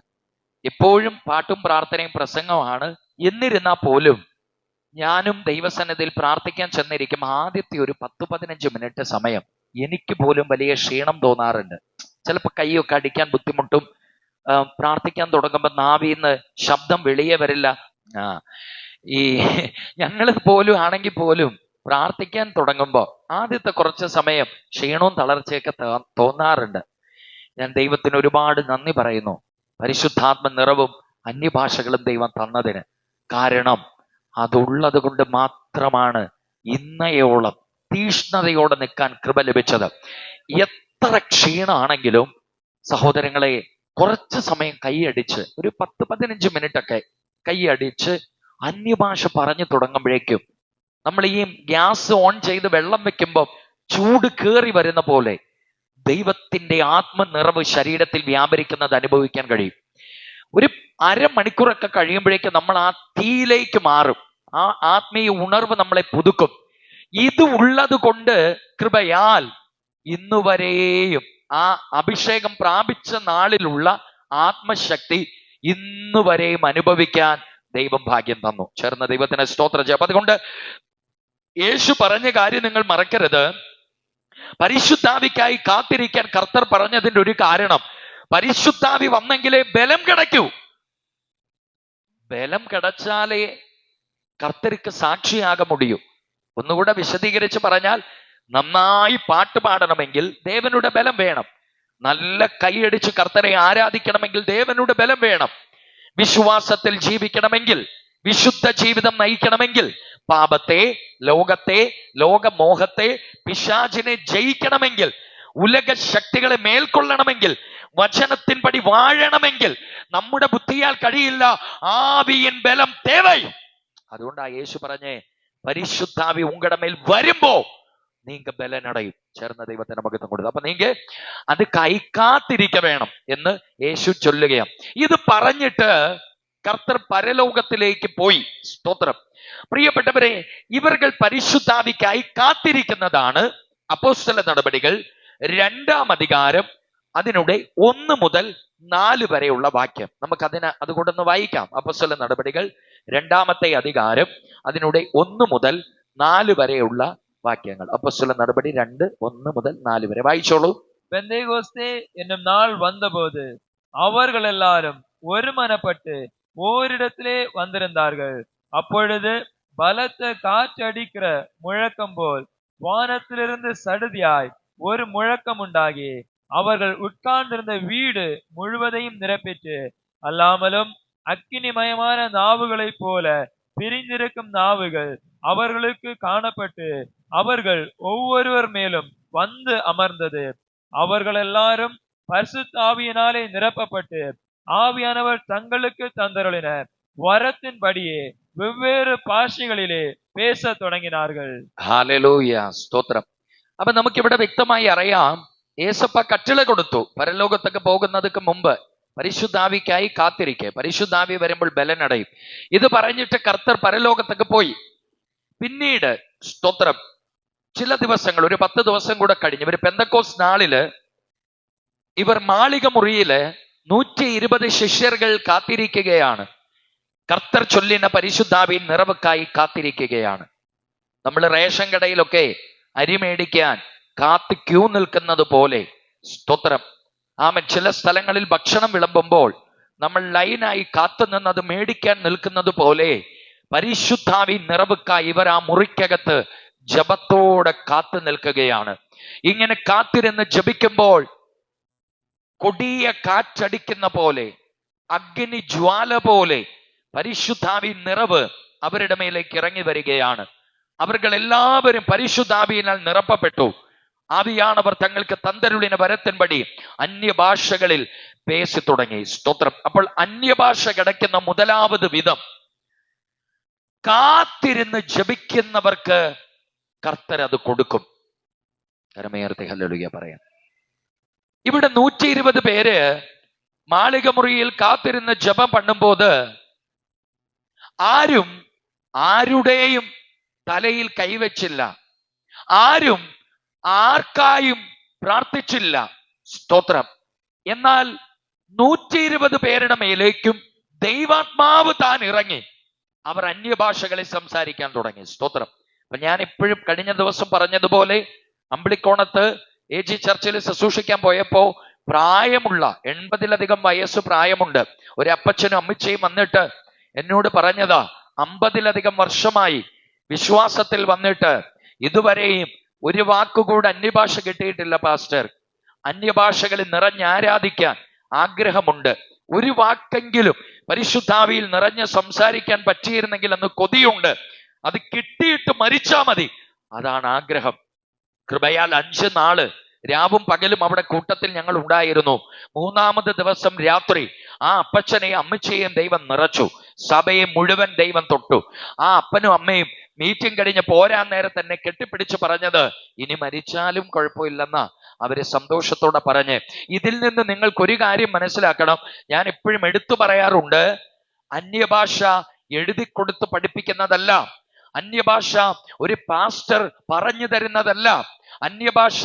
എപ്പോഴും പാട്ടും പ്രാർത്ഥനയും പ്രസംഗമാണ്. എന്നിരുന്നാൽ പോലും ഞാനും ദൈവസന്നിധിയിൽ പ്രാർത്ഥിക്കാൻ ചെന്നിരിക്കും ആദ്യത്തെ ഒരു 10-15 മിനിറ്റ് സമയം എനിക്ക് പോലും വലിയ ക്ഷീണം തോന്നാറുണ്ട്. ചിലപ്പോൾ കൈയൊക്കെ അടിക്കാൻ ബുദ്ധിമുട്ടും, പ്രാർത്ഥിക്കാൻ തുടങ്ങുമ്പോൾ നാവിന്ന് ശബ്ദം വെളിയെ വരില്ല. ഈ ഞങ്ങൾ പോലും ആണെങ്കിൽ പോലും പ്രാർത്ഥിക്കാൻ തുടങ്ങുമ്പോൾ ആദ്യത്തെ കുറച്ച് സമയം ക്ഷീണവും തളർച്ചയൊക്കെ തോന്നാറുണ്ട്. ഞാൻ ദൈവത്തിന് ഒരുപാട് നന്ദി പറയുന്നു, പരിശുദ്ധാത്മ നിറവും അന്യഭാഷകളും ദൈവം തന്നതിന്. കാരണം അതുള്ളത് കൊണ്ട് മാത്രമാണ് ഇന്നയോളം തീഷ്ണതയോടെ നിൽക്കാൻ കൃപ ലഭിച്ചത്. എത്ര ക്ഷീണമാണെങ്കിലും സഹോദരങ്ങളെ, കുറച്ച് സമയം കൈയടിച്ച് ഒരു 10-15 മിനിറ്റൊക്കെ കൈയടിച്ച് അന്യഭാഷ പറഞ്ഞു തുടങ്ങുമ്പോഴേക്കും നമ്മൾ ഈ ഗ്യാസ് ഓൺ ചെയ്ത് വെള്ളം വെക്കുമ്പോൾ ചൂട് കയറി വരുന്ന പോലെ ദൈവത്തിന്റെ ആത്മനിറവ് ശരീരത്തിൽ വ്യാപരിക്കുന്നത് അനുഭവിക്കാൻ കഴിയും. ഒരു അരമണിക്കൂറൊക്കെ കഴിയുമ്പോഴേക്കും നമ്മൾ ആ തീയിലേക്ക് മാറും. ആ ആത്മീയ ഉണർവ് നമ്മളെ പുതുക്കും. ഇത് ഉള്ളത് കൊണ്ട് കൃപയാൽ ഇന്നുവരെയും ആ അഭിഷേകം പ്രാപിച്ച നാളിലുള്ള ആത്മശക്തി ഇന്നുവരെയും അനുഭവിക്കാൻ ദൈവം ഭാഗ്യം തന്നു. ചേർന്ന ദൈവത്തിന് സ്തോത്രം ചെയ്യാം. അതുകൊണ്ട് യേശു പറഞ്ഞ കാര്യം നിങ്ങൾ മറക്കരുത്. പരിശുദ്ധാവിക്കായി കാത്തിരിക്കാൻ കർത്തർ പറഞ്ഞതിന്റെ ഒരു കാരണം, പരിശുദ്ധാവി വന്നെങ്കിലേ ബലം കിടക്കൂ. ബലം കിടച്ചാലേ കർത്തർക്ക് സാക്ഷിയാക മുടിയൂ. ഒന്നുകൂടെ വിശദീകരിച്ച് പറഞ്ഞാൽ, നന്നായി പാട്ട് പാടണമെങ്കിൽ ദേവനുടെ ബലം വേണം. നല്ല കൈയടിച്ച് കർത്തരെ ആരാധിക്കണമെങ്കിൽ ദേവനുടെ ബലം വേണം. വിശ്വാസത്തിൽ ജീവിക്കണമെങ്കിൽ, വിശുദ്ധ ജീവിതം നയിക്കണമെങ്കിൽ, പാപത്തെ, ലോകത്തെ, ലോകമോഹത്തെ, പിശാചിനെ ജയിക്കണമെങ്കിൽ, ഉലക ശക്തികളെ മേൽക്കൊള്ളണമെങ്കിൽ, വചനത്തിൻപടി വാഴണമെങ്കിൽ നമ്മുടെ ബുദ്ധിയാൽ കഴിയില്ല, ആവിയിൻ ബലം തേവൈ. അതുകൊണ്ടാ യേശു പറഞ്ഞേ, പരിശുദ്ധാവി ഉങ്ങളുടെ മേൽ വരുമ്പോ നീങ്ക ബലനടയും. ചേർന്ന ദൈവത്തിന് നമുക്ക് കൊടുത്തു. അപ്പൊ നീങ്ക അത് കൈക്കാത്തിരിക്ക വേണം എന്ന് യേശു ചൊല്ലുകയാണ്. ഇത് പറഞ്ഞിട്ട് കർത്തർ പരലോകത്തിലേക്ക് പോയി. സ്തോത്രം. പ്രിയപ്പെട്ടവരെ, ഇവர்கள் പരിശുദ്ധാവിക്കായി കാത്തിരിക്കുന്നതാണ് അപ്പോസ്തല നടപടികൾ 2-ാം അധികാരം അതിനുടെ 1 മുതൽ 4 വരെയുള്ള വാക്യം. നമുക്ക് അതുകൊണ്ടൊന്ന് വായിക്കാം. അപ്പോസ്തല നടപടികൾ 2-ാമത്തെ അധികാരം അതിനുടെ 1 മുതൽ 4 വരെയുള്ള വാക്യങ്ങൾ. അപ്പോസ്തല നടപടി 2:1 മുതൽ 4 വരെ വായിച്ചോളൂ. பெந்தேகோஸ்தே என்னும் நாள் வந்தபோது அவர்கள் எல்லாரும் ஒருமனப்பட்டு ஓரிடத்திலே வந்திருந்தார்கள். அப்பொழுது பலத்த காற்றடிக்கிற முழக்கம் போல் வானத்திலிருந்து சடுதியாய் ஒரு முழக்கம் உண்டாகி அவர்கள் உட்கார்ந்திருந்த வீடு முழுவதையும் நிரப்பிற்று. அல்லாமலும் அக்கினிமயமான நாவுகளைப் போல பிரிந்திருக்கும் நாவுகள் அவர்களுக்கு காணப்பட்டு அவர்கள் ஒவ்வொருவர் மேலும் வந்து அமர்ந்தது. அவர்கள் எல்லாரும் பரிசுத்த ஆவியினாலே நிரப்பப்பட்டு ஆவியானவர் தங்களுக்கு தந்தருளின வரத்தின்படியே വെവ്വേറെ ഭാഷകളിലെ പേശ തുടങ്ങിനാர்கள். ഹല്ലേലൂയ, സ്തോത്രം. അപ്പൊ നമുക്കിവിടെ വ്യക്തമായി അറിയാം, യേശപ്പ കട്ടിള കൊടുത്തു പരലോകത്തൊക്കെ പോകുന്നതിന് മുമ്പ് പരിശുദ്ധാവിക്കായി കാത്തിരിക്കെ, പരിശുദ്ധാവി വരുമ്പോൾ ബലനടയും. ഇത് പറഞ്ഞിട്ട് കർത്തർ പരലോകത്തൊക്കെ പോയി. പിന്നീട് സ്തോത്രം ചില ദിവസങ്ങൾ, ഒരു 10 ദിവസം കൂടെ കഴിഞ്ഞ് ഇവർ പെന്തക്കോസ് നാളില് ഇവർ മാളിക മുറിയില് 120 ശിഷ്യர்கள் കാത്തിരിക്കുകയാണ്. കർത്തർ ചൊല്ലിന പരിശുദ്ധാവി നിറവുക്കായി കാത്തിരിക്കുകയാണ്. നമ്മൾ റേഷൻ കടയിലൊക്കെ അരി മേടിക്കാൻ കാത്ത് ക്യൂ നിൽക്കുന്നത് പോലെ, സ്തോത്രം, ചില സ്ഥലങ്ങളിൽ ഭക്ഷണം വിളമ്പുമ്പോൾ നമ്മൾ ലൈനായി കാത്തു നിന്നത് മേടിക്കാൻ നിൽക്കുന്നത് പോലെ പരിശുദ്ധാവി നിറവുക്കായി ഇവർ ആ മുറിക്കകത്ത് ജപത്തോടെ കാത്തു നിൽക്കുകയാണ്. ഇങ്ങനെ കാത്തിരുന്ന് ജപിക്കുമ്പോൾ കൊടിയ കാറ്റടിക്കുന്ന പോലെ, അഗ്നി ജ്വാല പോലെ പരിശുദ്ധാവി നിറവ് അവരുടെ മേലേക്ക് ഇറങ്ങി വരികയാണ്. അവർ എല്ലാവരും പരിശുദ്ധാവിയിനാൽ നിറപ്പപ്പെട്ടു. ആവിയാണവർ തങ്ങൾക്ക് തന്തരുളിന വരത്തിൻപടി അന്യഭാഷകളിൽ പേശി തുടങ്ങി. സ്തോത്രം. അപ്പോൾ അന്യഭാഷ കിടക്കുന്ന മുതലാവത് വിധം കാത്തിരുന്ന് ജപിക്കുന്നവർക്ക് കർത്തർ അത് കൊടുക്കും. കരമേർത്തി ഹല്ലേലൂയ പറയാം. ഇവിടെ 120 പേര് മാളിക മുറിയിൽ കാത്തിരുന്ന് ജപം പണ്ണുമ്പോൾ ആരും ആരുടെയും തലയിൽ കൈവച്ചില്ല, ആരും ആർക്കായും പ്രാർത്ഥിച്ചില്ല. സ്തോത്രം. എന്നാൽ 120 പേരുടെ മേലേക്കും ദൈവാത്മാവ് താൻ ഇറങ്ങി അവർ അന്യഭാഷകളിൽ സംസാരിക്കാൻ തുടങ്ങി. സ്തോത്രം. അപ്പൊ ഞാൻ ഇപ്പോഴും കഴിഞ്ഞ ദിവസം പറഞ്ഞതുപോലെ അമ്പിളിക്കോണത്ത് AG ചർച്ചിൽ ശുശ്രൂഷിക്കാൻ പോയപ്പോ പ്രായമുള്ള 80-ലധികം വയസ്സ് പ്രായമുണ്ട് ഒരു അപ്പച്ചനും അമ്മച്ചയും വന്നിട്ട് എന്നോട് പറഞ്ഞതാ, 50-ലധികം വർഷമായി വിശ്വാസത്തിൽ വന്നിട്ട് ഇതുവരെയും ഒരു വാക്കുകൂടെ അന്യഭാഷ കിട്ടിയിട്ടില്ല പാസ്റ്റർ. അന്യഭാഷകളിൽ നിറഞ്ഞ് ആരാധിക്കാൻ ആഗ്രഹമുണ്ട്. ഒരു വാക്കെങ്കിലും പരിശുദ്ധാവിയിൽ നിറഞ്ഞ് സംസാരിക്കാൻ പറ്റിയിരുന്നെങ്കിൽ എന്ന് കൊതിയുണ്ട്. അത് കിട്ടിയിട്ട് മരിച്ചാ മതി, അതാണ് ആഗ്രഹം. കൃപയാൽ 5 നാള് രാവും പകലും അവിടെ കൂട്ടത്തിൽ ഞങ്ങൾ ഉണ്ടായിരുന്നു. 3-ാമത് ദിവസം രാത്രി ആ അപ്പച്ചനെയും അമ്മച്ചയെയും ദൈവം നിറച്ചു. സഭയെ മുഴുവൻ ദൈവം തൊട്ടു. ആ അപ്പനും അമ്മയും മീറ്റിംഗ് കഴിഞ്ഞ് പോരാൻ നേരം തന്നെ കെട്ടിപ്പിടിച്ച് പറഞ്ഞത്, ഇനി മരിച്ചാലും കുഴപ്പമില്ലെന്നാ അവര് സന്തോഷത്തോടെ പറഞ്ഞ്. ഇതിൽ നിന്ന് നിങ്ങൾക്കൊരു കാര്യം മനസ്സിലാക്കണം. ഞാൻ എപ്പോഴും എടുത്തു പറയാറുണ്ട്, അന്യഭാഷ എഴുതി കൊടുത്ത് പഠിപ്പിക്കുന്നതല്ല, അന്യഭാഷ ഒരു പാസ്റ്റർ പറഞ്ഞു തരുന്നതല്ല, അന്യഭാഷ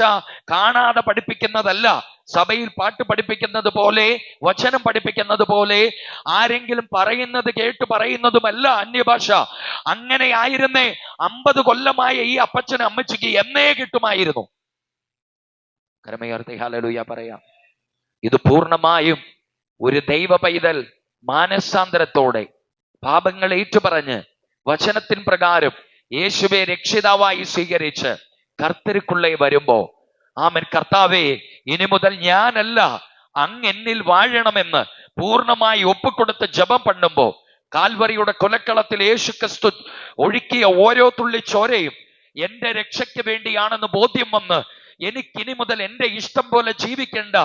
കാണാതെ പഠിപ്പിക്കുന്നതല്ല, സഭയിൽ പാട്ട് പഠിപ്പിക്കുന്നത് പോലെ വചനം പഠിപ്പിക്കുന്നത് പോലെ ആരെങ്കിലും പറയുന്നത് കേട്ട് പറയുന്നതുമല്ല അന്യഭാഷ. അങ്ങനെ ആയിരുന്നേ 50 കൊല്ലമായ ഈ അപ്പച്ചന് അമ്മച്ചിക്ക് എന്നേ കിട്ടുമായിരുന്നു. കരമേർത്തി ഹല്ലേലൂയ പറയാം. ഇത് പൂർണ്ണമായും ഒരു ദൈവ പൈതൽ മാനസാന്തരത്തോടെ പാപങ്ങൾ ഏറ്റുപറഞ്ഞ് വചനത്തിൻ പ്രകാരം യേശുവെ രക്ഷിതാവായി സ്വീകരിച്ച് കർത്തരുക്കുള്ളേ വരുമ്പോ, ആമേൻ, കർത്താവേ ഇനി മുതൽ ഞാനല്ല അങ്ങ് എന്നിൽ വാഴണമെന്ന് പൂർണ്ണമായി ഒപ്പിക്കൊടുത്ത് ജപം പണ്ണുമ്പോ, കാൽവറിയുടെ കൊലക്കളത്തിൽ യേശു ക്രിസ്തു ഒഴുക്കിയ ഓരോ തുള്ളി ചോരയും എന്റെ രക്ഷയ്ക്ക് വേണ്ടിയാണെന്ന് ബോധ്യം വന്ന് എനിക്കിനി മുതൽ എന്റെ ഇഷ്ടം പോലെ ജീവിക്കേണ്ട,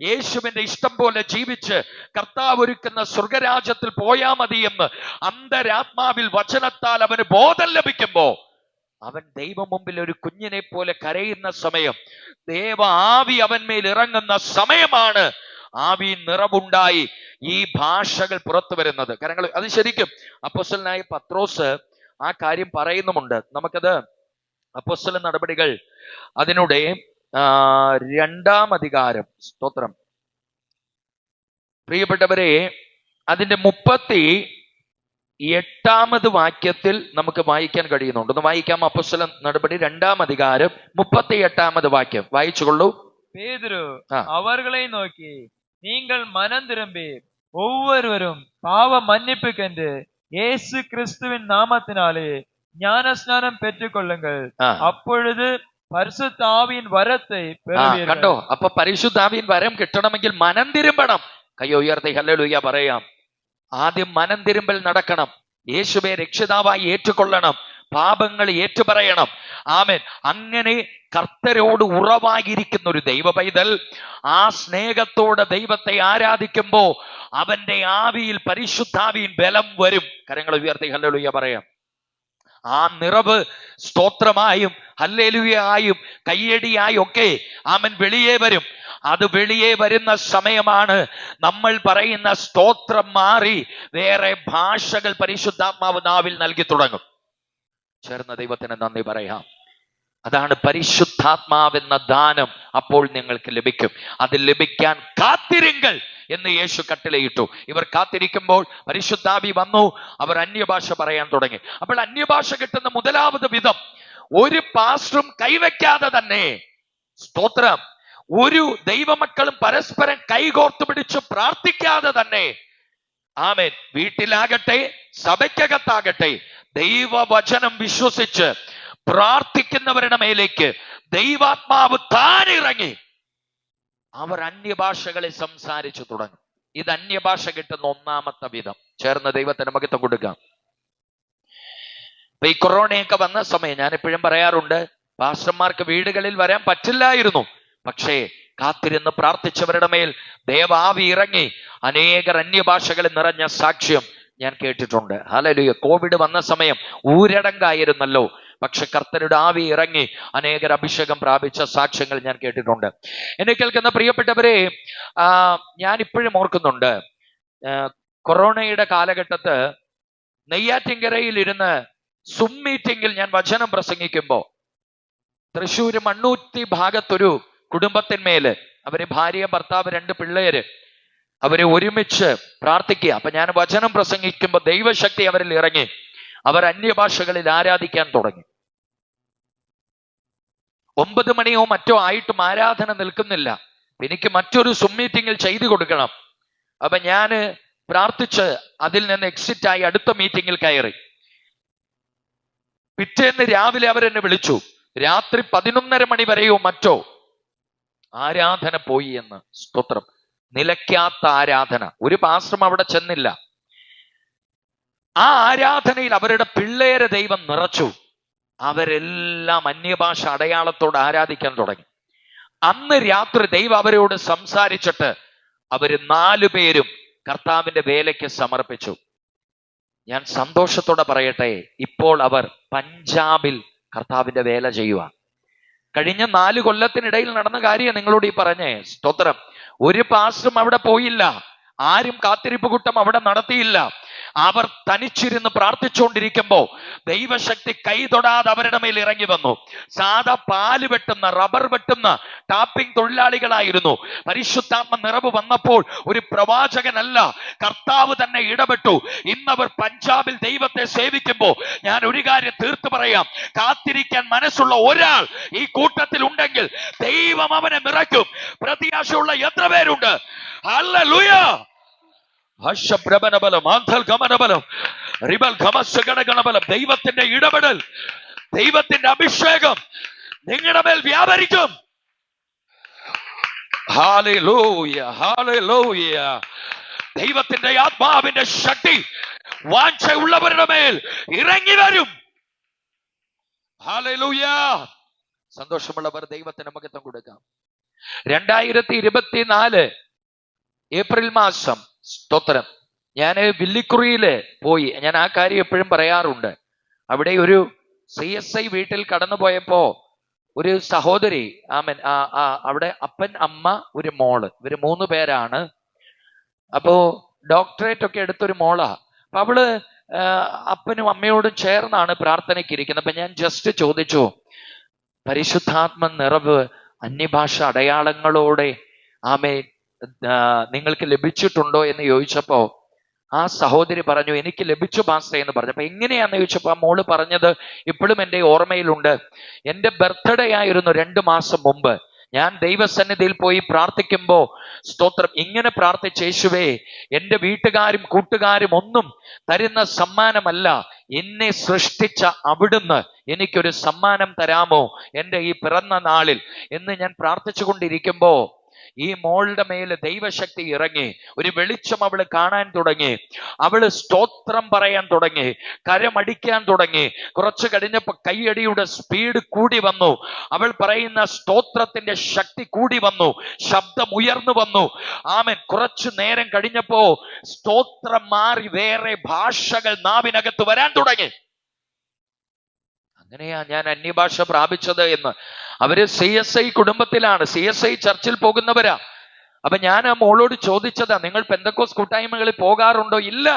യേശുവിന്റെ ഇഷ്ടം പോലെ ജീവിച്ച് കർത്താവ് ഒരുക്കുന്ന സ്വർഗരാജ്യത്തിൽ പോയാ മതി എന്ന് അന്തരാത്മാവിൽ വചനത്താൽ അവന് ബോധം ലഭിക്കുമ്പോ അവൻ ദൈവം മുമ്പിൽ ഒരു കുഞ്ഞിനെ പോലെ കരയുന്ന സമയം, ദേവ ആവി അവന്മേൽ ഇറങ്ങുന്ന സമയമാണ് ആവി നിറവുണ്ടായി ഈ ഭാഷകൾ പുറത്തു വരുന്നത്. കാരണം അത് ശരിക്കും അപ്പോസ്തലനായ പത്രോസ് ആ കാര്യം പറയുന്നുമുണ്ട്. നമുക്കത് അപ്പോസ്തല നടപടികൾ അതിനുടെ 2-ാം അധികാരം, സ്തോത്രം പ്രിയപ്പെട്ടവരെ, അതിന്റെ 38-ാമത് വാക്യത്തിൽ നമുക്ക് വായിക്കാൻ കഴിയുന്നുണ്ട്. ഒന്ന് വായിക്കാം. അപ്പോസ്തല നടപടി 2-ാം അധികാരം 38-ാമത് വാക്യം വായിച്ചുകൊള്ളൂ. பேதுரு அவர்களை நோக்கி, நீங்கள் மனம் திரும்பி ஒவ்வொருவரும் பாவ மன்னிப்புக்கென்று இயேசு கிறிஸ்துவின் நாமத்தினாலே ஞானஸ்நானம் பெற்றுக் கொள்ளுங்கள், அப்பொழுது പരിശുദ്ധ ആവിயின் വരത്തെ പെറുവീர்கள். കണ്ടോ? അപ്പൊ പരിശുദ്ധാവിൻ വരം കിട്ടണമെങ്കിൽ മനം തിരുമ്പണം. കൈ ഉയർത്തി ഹല്ലേലൂയ പറയാം. ആദ്യം മനം തിരുമ്പൽ നടക്കണം. യേശുവെ രക്ഷിതാവായി ഏറ്റുകൊള്ളണം, പാപങ്ങൾ ഏറ്റുപറയണം. ആമേൻ. അങ്ങനെ കർത്തരോട് ഉറവായിരിക്കുന്ന ഒരു ദൈവ പൈതൽ ആ സ്നേഹത്തോടെ ദൈവത്തെ ആരാധിക്കുമ്പോ അവന്റെ ആവിയിൽ പരിശുദ്ധാവിൻ ബലം വരും. കരങ്ങൾ ഉയർത്തി ഹല്ലേലൂയ പറയാം. ആ നിറവ് സ്തോത്രമായും ഹല്ലേലൂയയായും കയ്യടിയായും ഒക്കെ അവൻ വെളിയെ വരും. അത് വെളിയെ വരുന്ന സമയമാണ് നമ്മൾ പറയുന്ന സ്തോത്രം മാറി വേറെ ഭാഷകൾ പരിശുദ്ധാത്മാവ് നാവിൽ നൽകി തുടങ്ങും. ചേർന്ന ദൈവത്തിന് നന്ദി പറയാം. അതാണ് പരിശുദ്ധാത്മാവെന്ന ദാനം അപ്പോൾ നിങ്ങൾക്ക് ലഭിക്കും. അത് ലഭിക്കാൻ കാത്തിരുങ്ങൾ എന്ന് യേശു കട്ടളയിട്ടു. ഇവർ കാത്തിരിക്കുമ്പോൾ പരിശുദ്ധാവി വന്നു, അവർ അന്യഭാഷ പറയാൻ തുടങ്ങി. അപ്പോൾ അന്യഭാഷ കിട്ടുന്ന മുതലാമത് വിധം, ഒരു പാസ്റ്ററും കൈവയ്ക്കാതെ തന്നെ, സ്തോത്രം, ഒരു ദൈവമക്കളും പരസ്പരം കൈകോർത്തു പിടിച്ച് പ്രാർത്ഥിക്കാതെ തന്നെ, ആമേൻ, വീട്ടിലാകട്ടെ സഭയ്ക്കകത്താകട്ടെ ദൈവവചനം വിശ്വസിച്ച് പ്രാർത്ഥിക്കുന്നവരുടെ മേലേക്ക് ദൈവാത്മാവ് താനിറങ്ങി അവർ അന്യഭാഷകളെ സംസാരിച്ചു തുടങ്ങും. ഇത് അന്യഭാഷ കിട്ടുന്ന ഒന്നാമത്തെ വിധം. ചേർന്ന ദൈവത്തിന് മഹത്വം കൊടുക്കാം. ഇപ്പൊ ഈ കൊറോണയൊക്കെ വന്ന സമയം ഞാൻ എപ്പോഴും പറയാറുണ്ട്, പാസ്റ്റർമാർക്ക് വീടുകളിൽ വരാൻ പറ്റില്ലായിരുന്നു. പക്ഷേ കാത്തിരുന്ന് പ്രാർത്ഥിച്ചവരുടെ മേൽ ദേവാവി ഇറങ്ങി അനേകർ അന്യഭാഷകളിൽ നിറഞ്ഞ സാക്ഷ്യം ഞാൻ കേട്ടിട്ടുണ്ട്. ഹല്ലേലൂയ. കോവിഡ് വന്ന സമയം ഊരടങ്കായിരുന്നല്ലോ, പക്ഷെ കർത്തരുടെ ആവി ഇറങ്ങി അനേകർ അഭിഷേകം പ്രാപിച്ച സാക്ഷ്യങ്ങൾ ഞാൻ കേട്ടിട്ടുണ്ട്. എന്നെ കേൾക്കുന്ന പ്രിയപ്പെട്ടവരെ, ഞാൻ ഇപ്പോഴും ഓർക്കുന്നുണ്ട്, കൊറോണയുടെ കാലഘട്ടത്ത് നെയ്യാറ്റിൻകരയിൽ ഇരുന്ന് സും മീറ്റിംഗിൽ ഞാൻ വചനം പ്രസംഗിക്കുമ്പോ തൃശ്ശൂര് മണ്ണൂത്തി ഭാഗത്തൊരു കുടുംബത്തിന്മേല്, അവര് ഭാര്യ ഭർത്താവ് 2 പിള്ളേര്, അവരെ ഒരുമിച്ച് പ്രാർത്ഥിക്കുക. അപ്പൊ ഞാൻ വചനം പ്രസംഗിക്കുമ്പോൾ ദൈവശക്തി അവരിൽ ഇറങ്ങി. അവർ അന്യഭാഷകളിൽ ആരാധിക്കാൻ തുടങ്ങി. 9 മണിയോ മറ്റോ ആയിട്ടും ആരാധന നിൽക്കുന്നില്ല. എനിക്ക് മറ്റൊരു സും മീറ്റിംഗിൽ ചെയ്തു കൊടുക്കണം. അപ്പൊ ഞാന് പ്രാർത്ഥിച്ച് അതിൽ നിന്ന് എക്സിറ്റ് ആയി അടുത്ത മീറ്റിംഗിൽ കയറി. പിറ്റേന്ന് രാവിലെ അവരെന്നെ വിളിച്ചു. രാത്രി 11:30 മണി വരെയോ മറ്റോ ആരാധന പോയി എന്ന്. സ്തോത്രം. നിലയ്ക്കാത്ത ആരാധന. ഒരു പാസ്റ്ററും അവിടെ ചെന്നില്ല. ആ ആരാധനയിൽ അവരുടെ പിള്ളേരെ ദൈവം നിറച്ചു. അവരെല്ലാം അന്യഭാഷ അടയാളത്തോട് ആരാധിക്കാൻ തുടങ്ങി. അന്ന് രാത്രി ദൈവം അവരോട് സംസാരിച്ചിട്ട് അവര് 4 പേരും കർത്താവിന്റെ വേലയ്ക്ക് സമർപ്പിച്ചു. ഞാൻ സന്തോഷത്തോടെ പറയട്ടെ, ഇപ്പോൾ അവർ പഞ്ചാബിൽ കർത്താവിന്റെ വേല ചെയ്യുക. കഴിഞ്ഞ 4 കൊല്ലത്തിനിടയിൽ നടന്ന കാര്യം നിങ്ങളോട് ഈ പറഞ്ഞേ. സ്തോത്രം. ഒരു പാസ്റ്ററും അവിടെ പോയില്ല, ആരും കാത്തിരിപ്പ് കൂട്ടം അവിടെ നടത്തിയില്ല. അവർ തനിച്ചിരുന്ന് പ്രാർത്ഥിച്ചുകൊണ്ടിരിക്കുമ്പോ ദൈവശക്തി കൈതൊടാതെ അവരുടെ മേൽ ഇറങ്ങി വന്നു. സാധാ പാല് വെട്ടുന്ന, റബ്ബർ വെട്ടുന്ന ടാപ്പിംഗ് തൊഴിലാളികളായിരുന്നു. പരിശുദ്ധാത്മ നിറവ് വന്നപ്പോൾ ഒരു പ്രവാചകനല്ല, കർത്താവ് തന്നെ ഇടപെട്ടു. ഇന്നവർ പഞ്ചാബിൽ ദൈവത്തെ സേവിക്കുമ്പോ ഞാൻ ഒരു കാര്യം തീർത്തു പറയാം, കാത്തിരിക്കാൻ മനസ്സുള്ള ഒരാൾ ഈ കൂട്ടത്തിൽ ഉണ്ടെങ്കിൽ ദൈവം അവനെ നിറയ്ക്കും. പ്രത്യാശയുള്ള എത്ര പേരുണ്ട്? ഹല്ലേലൂയ. ദൈവത്തിന്റെ ഇടപെടൽ, ദൈവത്തിന്റെ അഭിഷേകം നിങ്ങളുടെ മേൽ വ്യാപരിക്കും. Hallelujah, hallelujah. ദൈവത്തിന്റെ ആത്മാവിന്റെ ശക്തി വാഞ്ചയുള്ളവരുടെ മേൽ ഇറങ്ങി വരും. ഹല്ലേലൂയ. സന്തോഷമുള്ളവർ ദൈവത്തിന് മഹത്വം കൊടുക്കാം. 2024 ഏപ്രിൽ മാസം, സ്തോത്രം, ഞാൻ വില്ലിക്കുറിയില് പോയി. ഞാൻ ആ കാര്യം എപ്പോഴും പറയാറുണ്ട്. അവിടെ ഒരു CSI വീട്ടിൽ കടന്നു പോയപ്പോ ഒരു സഹോദരി അവിടെ അപ്പൻ, അമ്മ, ഒരു മോള്, ഇവര് 3 പേരാണ്. അപ്പോ ഡോക്ടറേറ്റ് ഒക്കെ എടുത്തൊരു മോളാ. അപ്പൊ അവള് അപ്പനും അമ്മയോടും ചേർന്നാണ് പ്രാർത്ഥനയ്ക്ക് ഇരിക്കുന്നത്. അപ്പൊ ഞാൻ ജസ്റ്റ് ചോദിച്ചു, പരിശുദ്ധാത്മ നിറവ് അന്യഭാഷ അടയാളങ്ങളോടെ നിങ്ങൾക്ക് ലഭിച്ചിട്ടുണ്ടോ എന്ന് ചോദിച്ചപ്പോ ആ സഹോദരി പറഞ്ഞു, എനിക്ക് ലഭിച്ചു പാസ്റ്റർ എന്ന് പറഞ്ഞു. അപ്പൊ എങ്ങനെയാന്ന് ചോദിച്ചപ്പോ ആ മോള് പറഞ്ഞത് ഇപ്പോഴും എൻ്റെ ഓർമ്മയിലുണ്ട്. എൻ്റെ ബർത്ത്ഡേ ആയിരുന്നു 2 മാസം മുമ്പ്. ഞാൻ ദൈവസന്നിധിയിൽ പോയി പ്രാർത്ഥിക്കുമ്പോ, സ്തോത്രം, ഇങ്ങനെ പ്രാർത്ഥിച്ച, യേശുവേ, എൻ്റെ വീട്ടുകാരും കൂട്ടുകാരും ഒന്നും തരുന്ന സമ്മാനമല്ല, എന്നെ സൃഷ്ടിച്ച അവിടുന്ന് എനിക്കൊരു സമ്മാനം തരാമോ എൻ്റെ ഈ പിറന്ന നാളിൽ എന്ന് ഞാൻ പ്രാർത്ഥിച്ചു കൊണ്ടിരിക്കുമ്പോ ഈ മോളുടെ മേല് ദൈവശക്തി ഇറങ്ങി. ഒരു വെളിച്ചം അവള് കാണാൻ തുടങ്ങി. അവള് സ്തോത്രം പറയാൻ തുടങ്ങി, കരമടിക്കാൻ തുടങ്ങി. കുറച്ചു കഴിഞ്ഞപ്പോ കൈയടിയുടെ സ്പീഡ് കൂടി വന്നു. അവൾ പറയുന്ന സ്തോത്രത്തിന്റെ ശക്തി കൂടി വന്നു, ശബ്ദം ഉയർന്നു വന്നു. ആമേൻ. കുറച്ചു നേരം കഴിഞ്ഞപ്പോ സ്തോത്രം മാറി വേറെ ഭാഷകൾ നാവിനകത്ത് വരാൻ തുടങ്ങി. അങ്ങനെയാ ഞാൻ അന്യഭാഷ പ്രാപിച്ചത് എന്ന്. അവര് CSI കുടുംബത്തിലാണ്, CSI ചർച്ചിൽ പോകുന്നവരാ. അപ്പൊ ഞാൻ ആ മോളോട് ചോദിച്ചതാ, നിങ്ങൾ പെന്തക്കോസ് കൂട്ടായ്മകളിൽ പോകാറുണ്ടോ? ഇല്ല.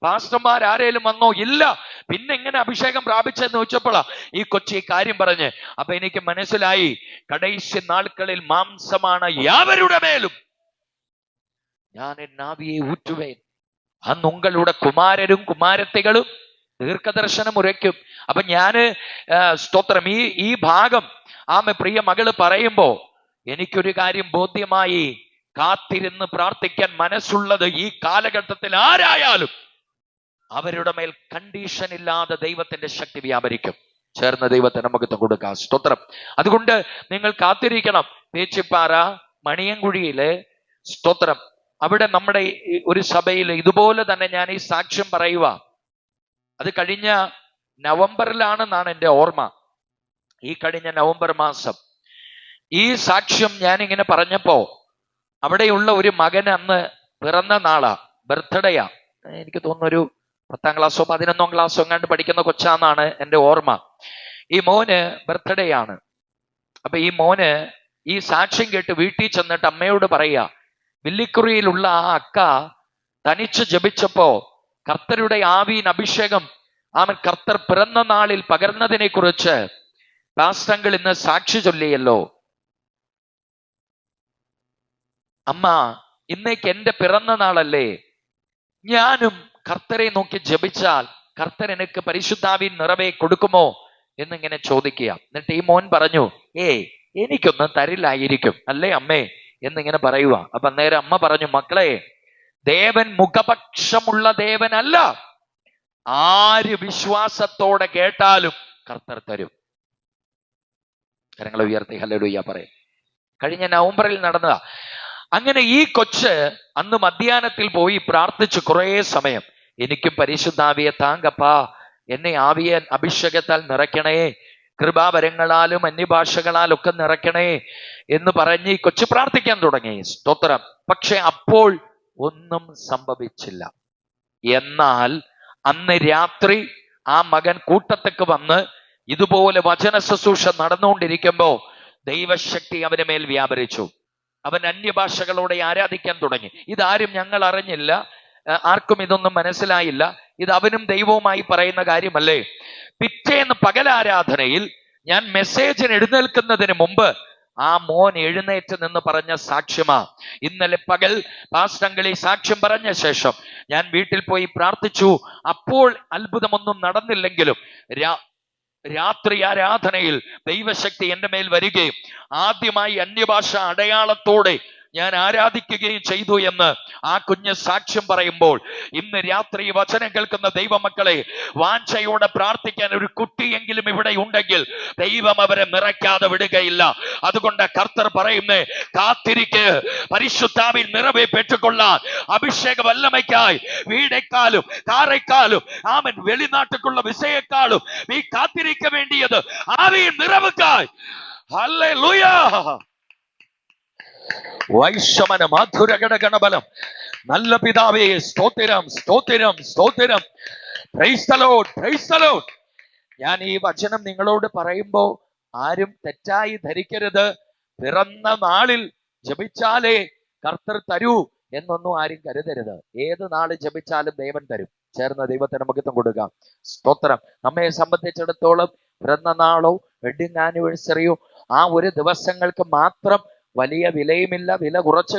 പാസ്റ്റർമാർ ആരേലും വന്നോ? ഇല്ല. പിന്നെ എങ്ങനെ അഭിഷേകം പ്രാപിച്ചെന്ന് ചോദിച്ചപ്പോഴാ ഈ കൊച്ചി കാര്യം പറഞ്ഞ്. അപ്പൊ എനിക്ക് മനസ്സിലായി, കടൈശ്യ നാൾക്കളിൽ മാംസമാണ് യാവരുടെ മേലും ഞാൻ എന്നാവിയെ ഊറ്റുവേൻ. അന്ന് ഉങ്ങളുടെ കുമാരരും കുമാരത്തികളും ദീർഘദർശനം ഉരയ്ക്കും. അപ്പൊ ഞാന് സ്തോത്രം ഈ ഭാഗം പ്രിയ മകള് പറയുമ്പോ എനിക്കൊരു കാര്യം ബോധ്യമായി. കാത്തിരുന്ന് പ്രാർത്ഥിക്കാൻ മനസ്സുള്ളത് ഈ കാലഘട്ടത്തിൽ ആരായാലും അവരുടെ മേൽ കണ്ടീഷൻ ഇല്ലാതെ ദൈവത്തിന്റെ ശക്തി വ്യാപരിക്കും. ചേർന്ന ദൈവത്തെ നമുക്ക് കൊടുക്കാം. സ്തോത്രം. അതുകൊണ്ട് നിങ്ങൾ കാത്തിരിക്കണം. പേച്ചിപ്പാറ മണിയൻകുഴിയിലെ സ്തോത്രം, അവിടെ നമ്മുടെ ഒരു സഭയിൽ ഇതുപോലെ തന്നെ ഞാൻ ഈ സാക്ഷ്യം പറയുക. അത് കഴിഞ്ഞ നവംബറിലാണെന്നാണ് എൻ്റെ ഓർമ്മ. ഈ കഴിഞ്ഞ നവംബർ മാസം ഈ സാക്ഷ്യം ഞാൻ ഇങ്ങനെ പറഞ്ഞപ്പോ അവിടെയുള്ള ഒരു മകൻ അന്ന് പിറന്ന നാളാ, ബർത്ത്ഡേയാ. എനിക്ക് തോന്നുന്നു ഒരു 10ാം ക്ലാസ്സോ 11ാം ക്ലാസ്സോ എങ്ങാണ്ട് പഠിക്കുന്ന കൊച്ചാന്നാണ് എൻ്റെ ഓർമ്മ. ഈ മോന് ബർത്ത്ഡേ ആണ്. അപ്പൊ ഈ മോന് ഈ സാക്ഷ്യം കേട്ട് വീട്ടിൽ ചെന്നിട്ട് അമ്മയോട് പറയാ, വില്ലിക്കുറിയിലുള്ള ആ അക്ക തനിച്ച് ജപിച്ചപ്പോ കർത്തരുടെ ആവീൻ അഭിഷേകം കർത്തർ പിറന്ന നാളിൽ പകർന്നതിനെ കുറിച്ച് പാസ്റ്റങ്ങൾ ഇന്ന് സാക്ഷി ചൊല്ലിയല്ലോ. അമ്മ, ഇന്നേക്ക് എന്റെ പിറന്ന നാളല്ലേ, ഞാനും കർത്തരെ നോക്കി ജപിച്ചാൽ കർത്തർ എനിക്ക് പരിശുദ്ധാവീൻ നിറവേ കൊടുക്കുമോ എന്നിങ്ങനെ ചോദിക്കുക. എന്നിട്ട് ഈ മോൻ പറഞ്ഞു, എനിക്കൊന്നും തരില്ലായിരിക്കും അല്ലേ അമ്മേ എന്നിങ്ങനെ പറയുക. അപ്പൊ നേരെ അമ്മ പറഞ്ഞു, മക്കളെ, ദേവൻ മുഖപക്ഷമുള്ള ദേവനല്ല. ആര് വിശ്വാസത്തോടെ കേട്ടാലും കർത്തർ തരും. കരങ്ങളെ ഉയർത്തി ഹല്ലേലൂയ പറയും. കഴിഞ്ഞ നവംബറിൽ നടന്നതാ. അങ്ങനെ ഈ കൊച്ച് അന്ന് മധ്യാഹ്നത്തിൽ പോയി പ്രാർത്ഥിച്ചു കുറേ സമയം. എനിക്കും പരിശുദ്ധാവിയെ താങ്കപ്പാ, എന്നെ ആവിയ അഭിഷേകത്താൽ നിറയ്ക്കണേ, കൃപാവരങ്ങളാലും അന്യഭാഷകളാലും ഒക്കെ നിറയ്ക്കണേ എന്ന് പറഞ്ഞ് ഈ കൊച്ചു പ്രാർത്ഥിക്കാൻ തുടങ്ങി. സ്തോത്രം. പക്ഷെ അപ്പോൾ ഒന്നും സംഭവിച്ചില്ല. എന്നാൽ അന്ന് രാത്രി ആ മകൻ കൂട്ടത്തേക്ക് വന്ന് ഇതുപോലെ വചന ശുശ്രൂഷ നടന്നുകൊണ്ടിരിക്കുമ്പോ ദൈവശക്തി അവന് മേൽ വ്യാപരിച്ചു. അവൻ അന്യഭാഷകളോടെ ആരാധിക്കാൻ തുടങ്ങി. ഇതാരും ഞങ്ങൾ അറിഞ്ഞില്ല, ആർക്കും ഇതൊന്നും മനസ്സിലായില്ല. ഇത് അവനും ദൈവവുമായി പറയുന്ന കാര്യമല്ലേ. പിറ്റേന്ന് പകലാരാധനയിൽ ഞാൻ മെസ്സേജിന് എഴുന്നേൽക്കുന്നതിന് മുമ്പ് ആ മോൻ എഴുന്നേറ്റ് നിന്ന് പറഞ്ഞ സാക്ഷ്യമാ. ഇന്നലെ പകൽ പാസ്റ്റങ്ങളി സാക്ഷ്യം പറഞ്ഞ ശേഷം ഞാൻ വീട്ടിൽ പോയി പ്രാർത്ഥിച്ചു. അപ്പോൾ അത്ഭുതമൊന്നും നടന്നില്ലെങ്കിലും രാത്രി ആരാധനയിൽ ദൈവശക്തി എൻ്റെ മേൽ വരികയും ആദ്യമായി അന്യഭാഷ അടയാളത്തോടെ ഞാൻ ആരാധിക്കുകയും ചെയ്തു എന്ന് ആ കുഞ്ഞ് സാക്ഷ്യം പറയുമ്പോൾ, ഇന്ന് രാത്രി വചനം കേൾക്കുന്ന ദൈവമക്കളെ, വാഞ്ചയോടെ പ്രാർത്ഥിക്കാൻ ഒരു കുട്ടിയെങ്കിലും ഇവിടെ ഉണ്ടെങ്കിൽ ദൈവം അവരെ നിറയ്ക്കാതെ വിടുകയില്ല. അതുകൊണ്ട് കർത്തർ പറയുന്നേ, കാത്തിരിക്ക്, പരിശുദ്ധാവിൽ നിറവെ പെற்றுകൊള്ളാൻ. അഭിഷേക വല്ലമയ്ക്കായി വീടേക്കാളും കാറേക്കാളും വെളിനാട്ടുക്കുള്ള വിസയേക്കാളും നീ കാത്തിരിക്ക വേണ്ടിയത് ആവിൻ നിറവുക്കായി. ഹല്ലേലൂയ. വൈശ്വമന മാധുരഗണ ഗണബലം. നല്ല പിതാവേ, സ്തോത്രം സ്തോത്രം സ്തോത്രം. Price the Lord, price the Lord. ഞാൻ ഈ വചനം നിങ്ങളോട് പറയുമ്പോ ആരും തെറ്റായി ധരിക്കരുത്. പിറന്ന നാളിൽ ജപിച്ചാലേ കർത്തർ തരൂ എന്നൊന്നും ആരും കരുതരുത്. ഏത് നാള് ജപിച്ചാലും ദൈവം തരും. ചേർന്ന ദൈവത്തിന് മഹത്വം കൊടുക്കാം. സ്തോത്രം. നമ്മെ സംബന്ധിച്ചിടത്തോളം പിറന്ന നാളോ വെഡിങ് ആനിവേഴ്സറിയോ ആ ഒരു ദിവസങ്ങൾക്ക് മാത്രം വലിയ വിലയുമില്ല. വില കുറച്ച്